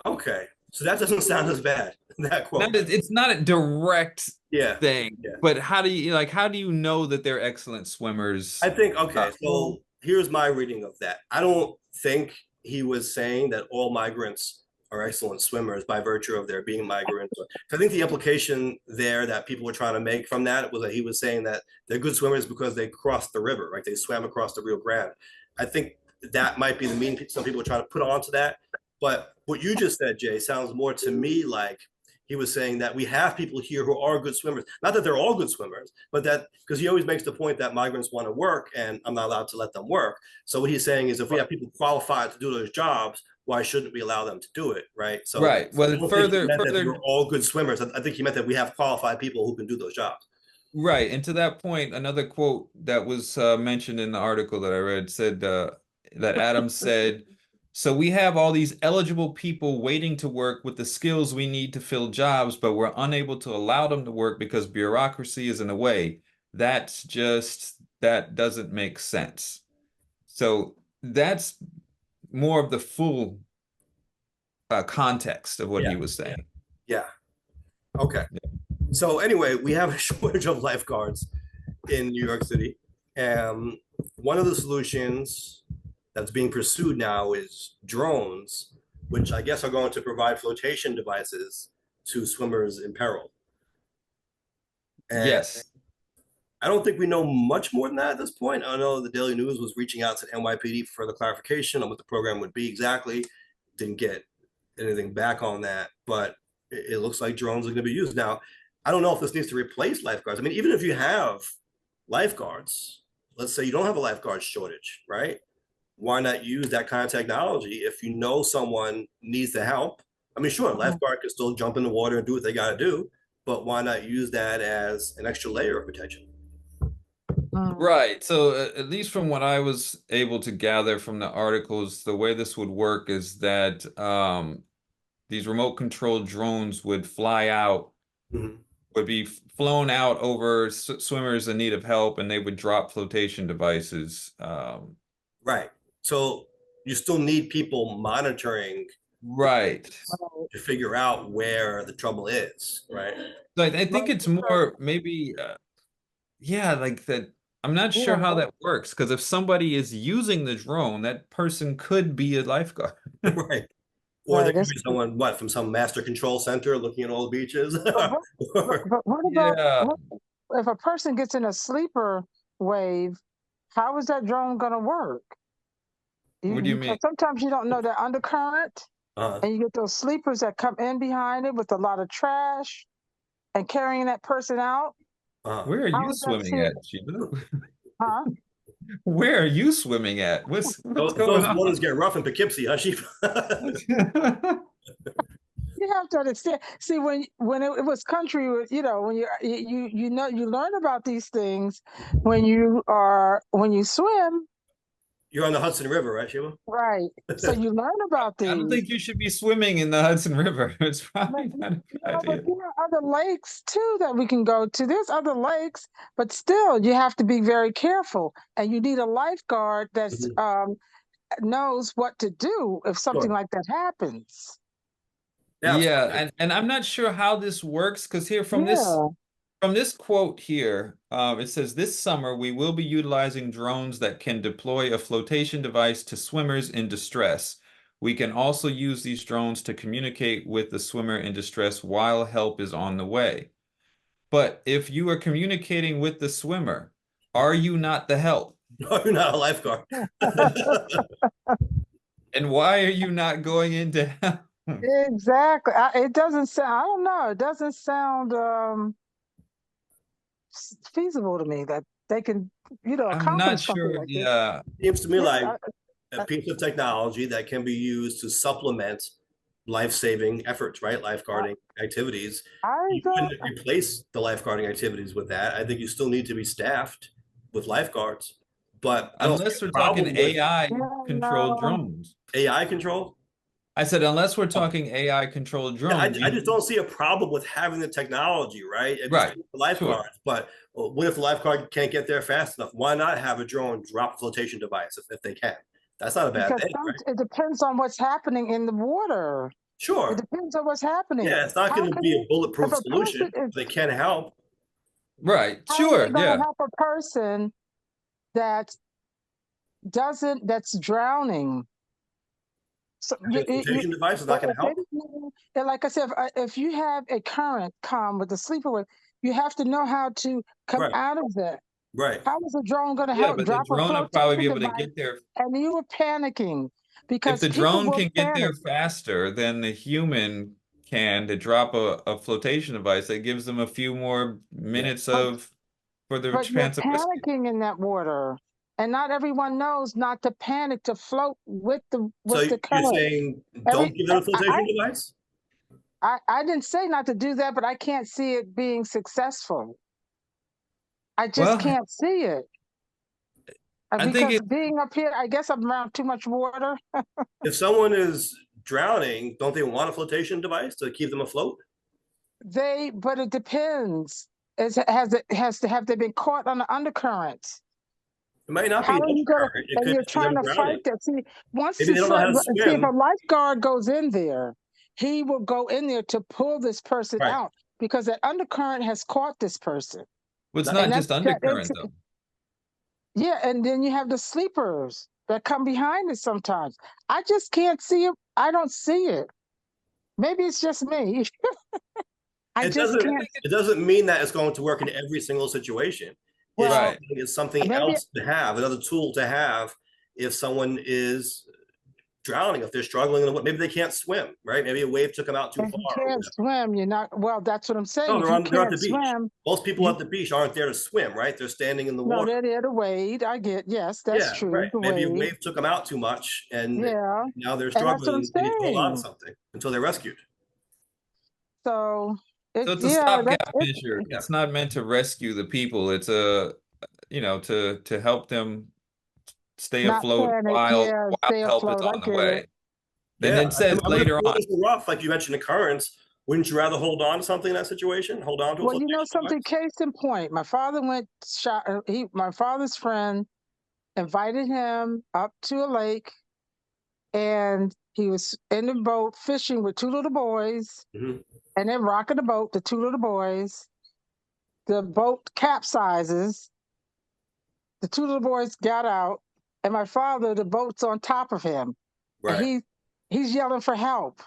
S1: Okay, so that doesn't sound as bad, that
S2: Not
S1: quote.
S2: it's not a direct
S1: Yeah,
S2: thing,
S1: yeah.
S2: but how do you know that they're excellent swimmers?
S1: I think,
S2: Uh,
S1: okay,
S3: Yeah.
S1: so here's my reading of that. I don't think he was saying that all migrants are excellent swimmers by virtue of their being migrants. I think the implication there that people were trying to make from that was that he was saying that they're good swimmers because they crossed the river, right? They swam across the Rio Grande. I think that might be the meaning some people are trying to put onto that. But what you just said, Jay, sounds more to me like he was saying that we have people here who are good swimmers. Not that they're all good swimmers, but that, because he always makes the point that migrants want to work and I'm not allowed to let them work. So what he's saying is if we have people qualified to do those jobs, why shouldn't we allow them to do it? Right. So
S2: right. Well,
S1: I don't think he meant that they were all good swimmers. I think he meant that we have qualified people who can do those jobs.
S2: right. And to that point, another quote that was mentioned in the article that I read said that Adam said, so we have all these eligible people waiting to work with the skills we need to fill jobs, but we're unable to allow them to work because bureaucracy is in the way. That doesn't make sense. So that's more of the full context of what
S1: Yeah.
S2: he was saying.
S1: Yeah. Okay. So anyway, we have a shortage of lifeguards in New York City. And one of the solutions that's being pursued now is drones, which I guess are going to provide flotation devices to swimmers in peril. And
S2: Yes.
S1: I don't think we know much more than that at this point. I know the Daily News was reaching out to NYPD for further clarification on what the program would be exactly. Didn't get anything back on that, but it looks like drones are going to be used. Now, I don't know if this needs to replace lifeguards. I mean, even if you have lifeguards, let's say you don't have a lifeguard shortage, right? why not use that kind of technology if you know someone needs the help? I mean, sure, lifeguard can still jump in the water and do what they got to do, but why not use that as an extra layer of protection?
S3: Mm.
S2: Right. So at least from what I was able to gather from the articles, the way this would work is that these remote controlled drones would fly out,
S1: Mhm.
S2: would be flown out over swimmers in need of help, and they would drop flotation devices.
S1: Right. So you still need people monitoring
S2: Right.
S3: Right.
S1: to figure out where the trouble is, right?
S2: So I think
S3: Right,
S2: it's
S3: because,
S2: more maybe, yeah, like that. I'm not
S3: you
S2: sure how
S3: know,
S2: that works because if somebody is using the drone, that person could be a lifeguard.
S1: Right. Or there
S3: right,
S1: could
S3: it's,
S1: be someone, what, from some master control center looking at all the beaches. Or,
S3: but what about
S2: Yeah.
S3: if a person gets in a sleeper wave? How is that drone going to work?
S2: What do you mean?
S3: Because sometimes you don't know the undercurrent,
S1: uh,
S3: and you get those sleepers that come in behind it with a lot of trash and carrying that person out.
S1: uh.
S2: Where are
S3: How
S2: you
S3: is that
S2: swimming
S3: safe?
S2: at, Sheila?
S3: Huh?
S2: Where are you swimming at? What's going
S1: Those
S2: on?
S1: waters get rough in Poughkeepsie, huh, Chief?
S3: You have to understand. See, when it was country, you know, when you know you learn about these things when you swim,
S1: You're on the Hudson River, right, Sheila?
S3: right? So you learn about
S2: I don't
S3: these.
S2: think you should be swimming in the Hudson River. It's
S3: But,
S2: probably not a good
S3: no, but
S2: idea.
S3: there are other lakes too that we can go to. There's other lakes, but still, you have to be very careful, and you need a lifeguard that's
S1: Mhm.
S3: knows what to do if something
S1: Sure.
S3: like that happens.
S1: Yeah,
S2: Yeah,
S1: absolutely.
S2: and I'm not sure how this works because here
S3: Yeah,
S2: from this quote here, it says this summer we will be utilizing drones that can deploy a flotation device to swimmers in distress. We can also use these drones to communicate with the swimmer in distress while help is on the way. But if you are communicating with the swimmer, are you not the help?
S1: No, you're not a lifeguard.
S2: And why are you not going into help?
S3: exactly. It doesn't sound. I don't know. It doesn't sound feasible to me that they can,
S2: I'm not
S3: accomplish something
S2: sure.
S3: like this.
S2: Yeah,
S1: Seems to me
S3: Yeah,
S1: like a piece of technology that can be used to supplement life-saving efforts, right?
S3: I,
S1: Lifeguarding activities.
S3: I
S1: You
S3: don't.
S1: wouldn't replace the lifeguarding activities with that. I think you still need to be staffed with lifeguards, but I don't see
S2: unless we're
S1: a
S2: talking
S1: problem with
S2: AI
S3: Yeah,
S2: controlled
S3: no.
S2: drones.
S1: AI control.
S2: I said, unless we're
S1: Oh,
S2: talking AI controlled
S1: yeah,
S2: drones,
S1: I
S2: you
S1: just don't see a problem with having the technology, right? And just
S2: right.
S1: the
S2: Sure.
S1: lifeguards. But what if the lifeguard can't get there fast enough? Why not have a drone drop a flotation device if they can? That's not a bad
S3: Because
S1: thing, right?
S3: it depends on what's happening in the water. It
S1: Sure.
S3: depends on what's happening.
S1: Yeah, it's not
S3: How
S1: going to
S3: can
S1: be
S3: you,
S1: a
S3: if
S1: bulletproof
S3: a person
S1: solution.
S3: is,
S1: They can help.
S2: Right.
S3: how are they
S2: Sure.
S3: going to
S2: Yeah.
S3: help a person that that's drowning? So
S1: The flotation device is not going to
S3: if they,
S1: help.
S3: and like I said, if you have a current come with the sleeper wave, you have to know how to come
S1: Right.
S3: out of that.
S1: Right.
S3: How is a drone going to
S2: Yeah,
S3: help
S2: but the
S3: drop a
S2: drone will probably be
S3: flotation
S2: able to
S3: device?
S2: get there.
S3: And you were panicking
S2: If
S3: because
S2: the
S3: people
S2: drone
S3: will
S2: can get there
S3: panic.
S2: faster than the human can to drop a flotation device, that gives them a few more
S1: Yeah.
S2: minutes
S3: But
S2: of for the
S3: but you're
S2: chance of rescue.
S3: panicking in that water, and not everyone knows not to panic to float
S1: So
S3: with the
S1: you're
S3: current.
S1: saying don't
S3: Every
S1: give them a flotation device?
S3: I didn't say not to do that, but I can't see it being successful. I just
S2: Well,
S3: can't see it.
S2: I think
S3: Because
S2: it.
S3: being up here, I guess I'm around too much water.
S1: If someone is drowning, don't they want a flotation device to keep them afloat?
S3: But it depends. Has to have they been caught on the undercurrent?
S1: It might not be
S3: How
S1: an
S3: are you gonna?
S1: undercurrent. It
S3: And
S1: could
S3: you're
S1: just be
S3: trying
S1: them
S3: to
S1: drowning.
S3: fight that. See,
S1: Maybe they don't know how to
S3: see if a
S1: swim.
S3: lifeguard goes in there, he will go in there to pull this person
S1: Right.
S3: out because that undercurrent has caught this person,
S2: Well, it's
S1: Not,
S2: not
S3: and
S2: just
S3: it's
S2: undercurrent though.
S3: yeah. And then you have the sleepers that come behind it sometimes. I just can't see it. I don't see it. Maybe it's just me. I
S1: it
S3: just
S1: doesn't
S3: can't.
S1: it doesn't mean that it's going to work in every single situation. It's
S3: Well,
S2: Right.
S1: something, it's something
S3: maybe
S1: else to have, another tool to have if someone is drowning if they're struggling in the maybe they can't swim, right? Maybe a wave took them out too
S3: If
S1: far
S3: you
S1: or
S3: can't
S1: whatever.
S3: swim, you're not, well, that's what I'm saying.
S1: No,
S3: If you
S1: they're at
S3: can't
S1: the beach.
S3: swim,
S1: Most people
S3: you,
S1: at the beach aren't there to swim, right? They're standing in the
S3: no,
S1: water.
S3: they're there to wade. I get, yes, that's
S1: Yeah, right.
S3: true. The
S1: Maybe a
S3: wade.
S1: wave took them out too much, and
S3: Yeah.
S1: now they're
S3: And that's what I'm
S1: struggling. They need to hold on to
S3: saying.
S1: something until they're rescued.
S3: So it,
S2: So it's a
S3: yeah, that's
S2: stopgap
S3: it.
S2: measure.
S1: Yeah.
S2: It's not meant to rescue the people. It's a, to help them stay
S3: Not
S2: afloat
S3: panic. Yeah,
S2: while
S3: stay
S2: help is
S3: afloat. I
S2: on the
S3: get it.
S2: way. And
S1: Yeah.
S2: then says
S1: I mean, if
S2: later
S1: the
S2: on,
S1: waters are rough, like you mentioned, the currents, wouldn't you rather hold on to something in that situation? Hold on to a
S3: Well, you know
S1: flotation
S3: something,
S1: device?
S3: case in point, my father went shot my father's friend invited him up to a lake and he was in the boat fishing with two little boys
S1: Mhm.
S3: and they're rocking the boat, the two little boys. The boat capsizes, the two little boys got out, and my father, the boat's on top of him. And
S1: Right.
S3: he's yelling for help.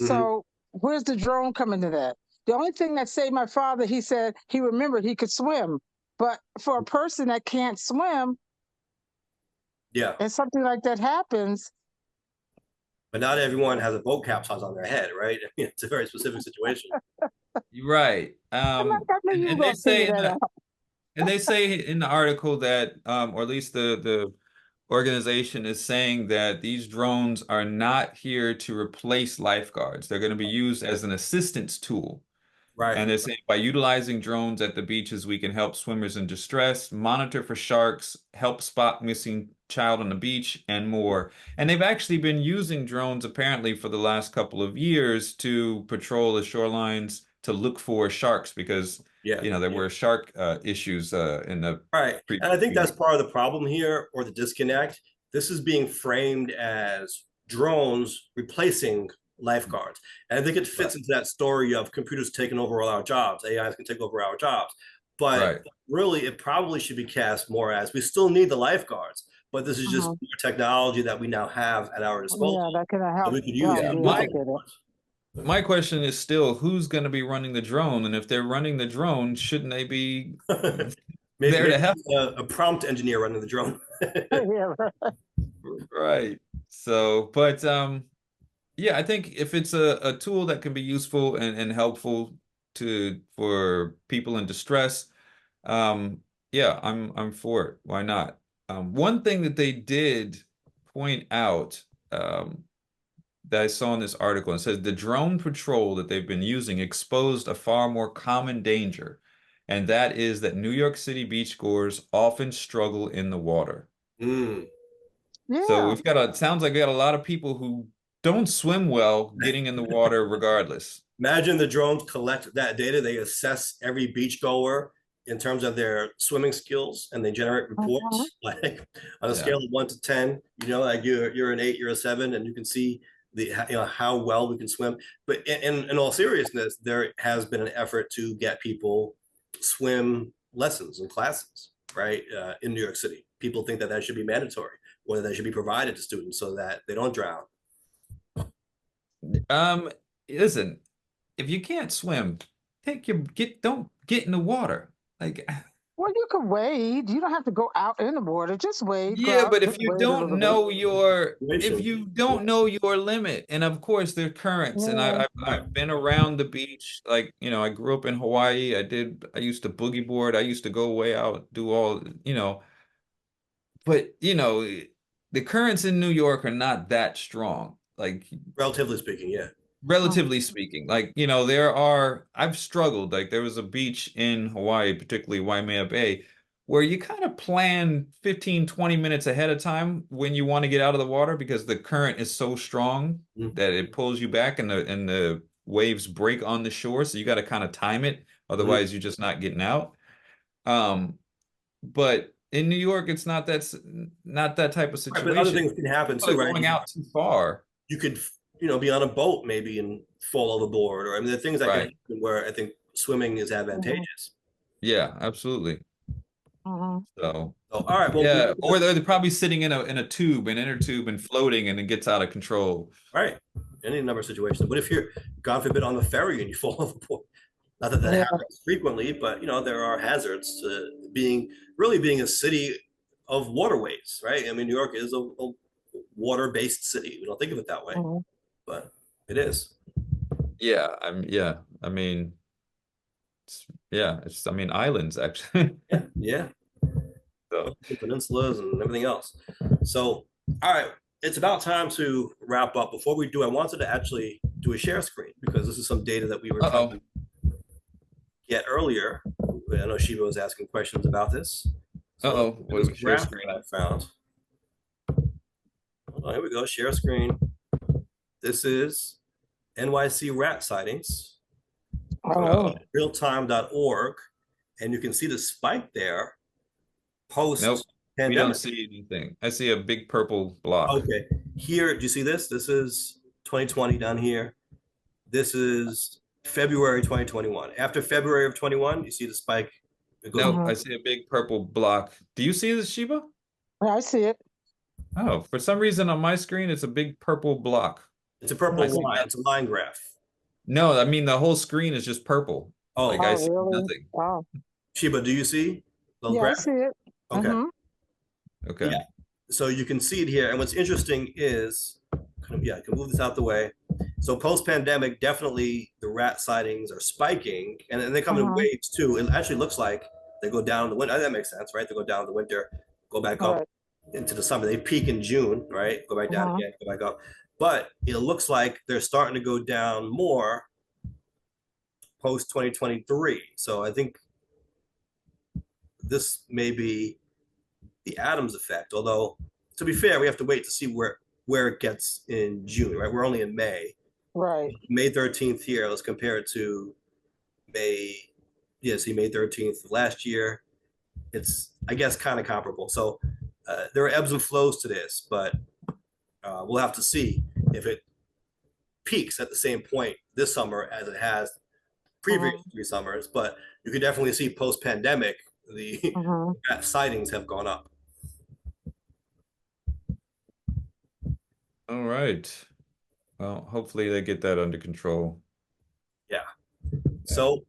S1: Mhm.
S3: So where's the drone coming to that? The only thing that saved my father, he said he remembered he could swim. But for a person that can't swim
S1: Yeah.
S3: and something like that happens,
S1: But not everyone has a boat capsize on their head, right? I mean, it's a very specific situation.
S2: you're right.
S3: I'm like, I knew you were
S2: And they
S3: gonna figure
S2: say
S3: that out.
S2: and they say in the article that, or at least the organization is saying that these drones are not here to replace lifeguards. They're going to be used as an assistance tool.
S1: Right.
S2: And they're saying by utilizing drones at the beaches, we can help swimmers in distress, monitor for sharks, help spot missing child on the beach, and more. And they've actually been using drones apparently for the last couple of years to patrol the shorelines to look for sharks because,
S1: Yeah.
S2: there
S1: Yeah.
S2: were shark issues in the
S1: Right.
S2: previous
S1: And I think
S2: few
S1: that's
S2: years.
S1: part of the problem here or the disconnect. This is being framed as drones replacing lifeguards. And I think it
S2: Right.
S1: fits into that story of computers taking over all our jobs. AIs can take over our jobs. But
S2: Right.
S1: really, it probably should be cast more as we still need the lifeguards, but this is just
S3: Mhm.
S1: technology that we now have at our disposal
S3: Yeah, that can
S1: that
S3: help
S1: we could use
S3: help.
S2: Yeah.
S1: even
S3: Yeah,
S1: with
S3: I
S1: the
S2: My
S3: get it.
S1: lifeguards.
S2: my question is still who's going to be running the drone? And if they're running the drone, shouldn't they be there
S1: Maybe
S2: to help?
S1: a prompt engineer running the drone.
S3: Yeah, right.
S2: Right. So, but yeah, I think if it's a tool that can be useful and helpful for people in distress, yeah, I'm for it. Why not? One thing that they did point out, that I saw in this article, and it says the drone patrol that they've been using exposed a far more common danger, and that is that New York City beachgoers often struggle in the water.
S1: Mm.
S2: So
S3: Yeah.
S2: sounds like we got a lot of people who don't swim well getting in the water regardless.
S1: Imagine the drones collect that data. They assess every beachgoer in terms of their swimming skills, and they generate
S3: Mhm.
S1: reports like on a
S2: Yeah.
S1: scale of 1 to 10. Like you're an 8, you're a 7, and you can see the how well we can swim. But in all seriousness, there has been an effort to get people swim lessons and classes, right? In New York City, people think that should be mandatory, or that should be provided to students so that they don't drown.
S2: Um, Listen, if you can't swim, don't get in the water. Like,
S3: Well, you can wade. You don't have to go out in the water. Just wade. Go
S2: yeah,
S3: out,
S2: but
S3: just wade a little bit.
S2: if
S1: Situation.
S2: you don't know your limit, and of course there are currents, and
S3: Yeah.
S2: I've been around the beach, like, I grew up in Hawaii. I used to boogie board. I used to go way out, do all, but the currents in New York are not that strong. Like
S1: Relatively speaking, yeah.
S3: Mhm.
S2: relatively speaking, like, I've struggled. Like there was a beach in Hawaii, particularly Waimea Bay, where you kind of plan 15, 20 minutes ahead of time when you want to get out of the water because the current is so strong
S1: Mhm.
S2: that it pulls you back and the waves break on the shore. So you got to kind of time it.
S1: Mhm.
S2: Otherwise, you're just not getting out. Um, but in New York, it's not that type of
S1: Right, but other
S2: situation.
S1: things can happen
S2: People
S1: too,
S2: are
S1: right?
S2: going out too far.
S1: You could, be on a boat maybe and fall overboard, or I mean, there are things that can
S2: Right.
S1: happen where I think swimming is
S3: Mhm.
S1: advantageous.
S2: Yeah, absolutely.
S3: Mhm.
S2: So,
S1: So, all right, well,
S2: yeah, or they're probably sitting in a tube, an inner tube, and floating, and it gets out of control.
S1: all right, any number of situations. What if you're, God forbid, on the ferry and you fall overboard? Not that
S3: Yeah.
S1: happens frequently, but there are hazards to being a city of waterways, right? I mean, New York is a water-based city. We don't think of it that way,
S3: Mhm.
S1: but it is.
S2: Yeah, I mean, I mean, islands actually.
S1: Yeah, yeah.
S2: So,
S1: Peninsulas and everything else. So, all right, it's about time to wrap up. Before we do, I wanted to actually do a share screen because this is some data that we were trying
S2: uh-oh.
S1: to get earlier. I know Shiva was asking questions about this. So
S2: Uh-oh.
S1: look at
S2: What do
S1: this
S2: we share
S1: graphic
S2: screen?
S1: that I found. Hold on, here we go. Share screen. This is NYC rat sightings from
S3: Oh,
S1: realtime.org. And you can see the spike there
S2: Nope.
S1: post
S2: We don't
S1: pandemic.
S2: see anything. I see a big purple block.
S1: Okay. Here, do you see this? This is 2020 down here. This is February 2021. After February of 21, you see the spike. It goes,
S2: Nope,
S3: mhm.
S2: I see a big purple block. Do you see this, Shiba?
S3: Yeah, I see it.
S2: Oh, for some reason on my screen, it's a big purple block.
S1: it's a
S2: I
S1: purple
S2: see
S1: line.
S2: nothing.
S1: It's a line graph.
S2: No, I mean the whole screen is just purple. Like
S1: Oh,
S2: I
S3: Oh,
S2: see
S3: really?
S2: nothing.
S3: Oh,
S1: Shiba, do you see the
S3: yeah, I
S1: graph?
S3: see it.
S1: Okay.
S3: Mm-hmm.
S2: Okay.
S1: Yeah. So you can see it here. And what's interesting is, yeah, I can move this out the way. So post-pandemic, definitely the rat sightings are spiking, and they come in
S3: Mm-hmm.
S1: waves too. It actually looks like they go down in the winter. That makes sense, right? They go down in the winter, go back
S3: All
S1: up
S3: right.
S1: into the summer. They peak in June, right? Go back down
S3: Mm-hmm.
S1: again, go back up. But it looks like they're starting to go down more post 2023. So I think this may be the Adams effect. Although to be fair, we have to wait to see where it gets in June, right? We're only in May.
S3: Right.
S1: May 13th here. Let's compare it to May. Yeah, see May 13th last year. It's I guess kind of comparable. So there are ebbs and flows to this, but we'll have to see if it peaks at the same point this summer as it has previous
S3: Mm-hmm.
S1: 3 summers. But you could definitely see post pandemic the
S3: Mm-hmm.
S1: sightings have gone up.
S2: All right. Well, hopefully they get that under control.
S1: Yeah. So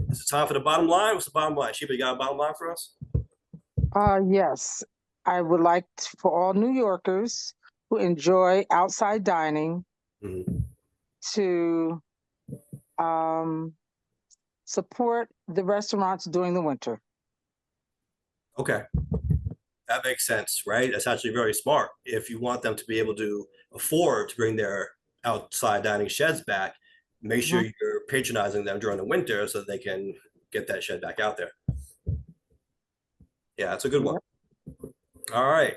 S1: it's time for the bottom line. What's the bottom line? Shiba, you got a bottom line for us?
S3: Yes, I would like for all New Yorkers who enjoy outside dining
S1: Mhm.
S3: to support the restaurants during the winter.
S1: Okay. That makes sense, right? That's actually very smart. If you want them to be able to afford to bring their outside dining sheds back, make sure
S3: Mhm.
S1: you're patronizing them during the winter so that they can get that shed back out there. Yeah, that's a good one.
S3: Yep.
S1: All right.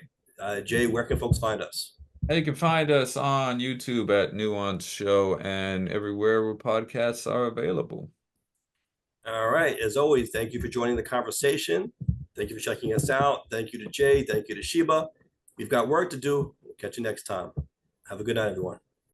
S1: Jay, where can folks find us?
S2: Hey, you can find us on YouTube at Nuance Show and everywhere where podcasts are available.
S1: All right. As always, thank you for joining the conversation. Thank you for checking us out. Thank you to Jay. Thank you to Shiba. We've got work to do. We'll catch you next time. Have a good night, everyone.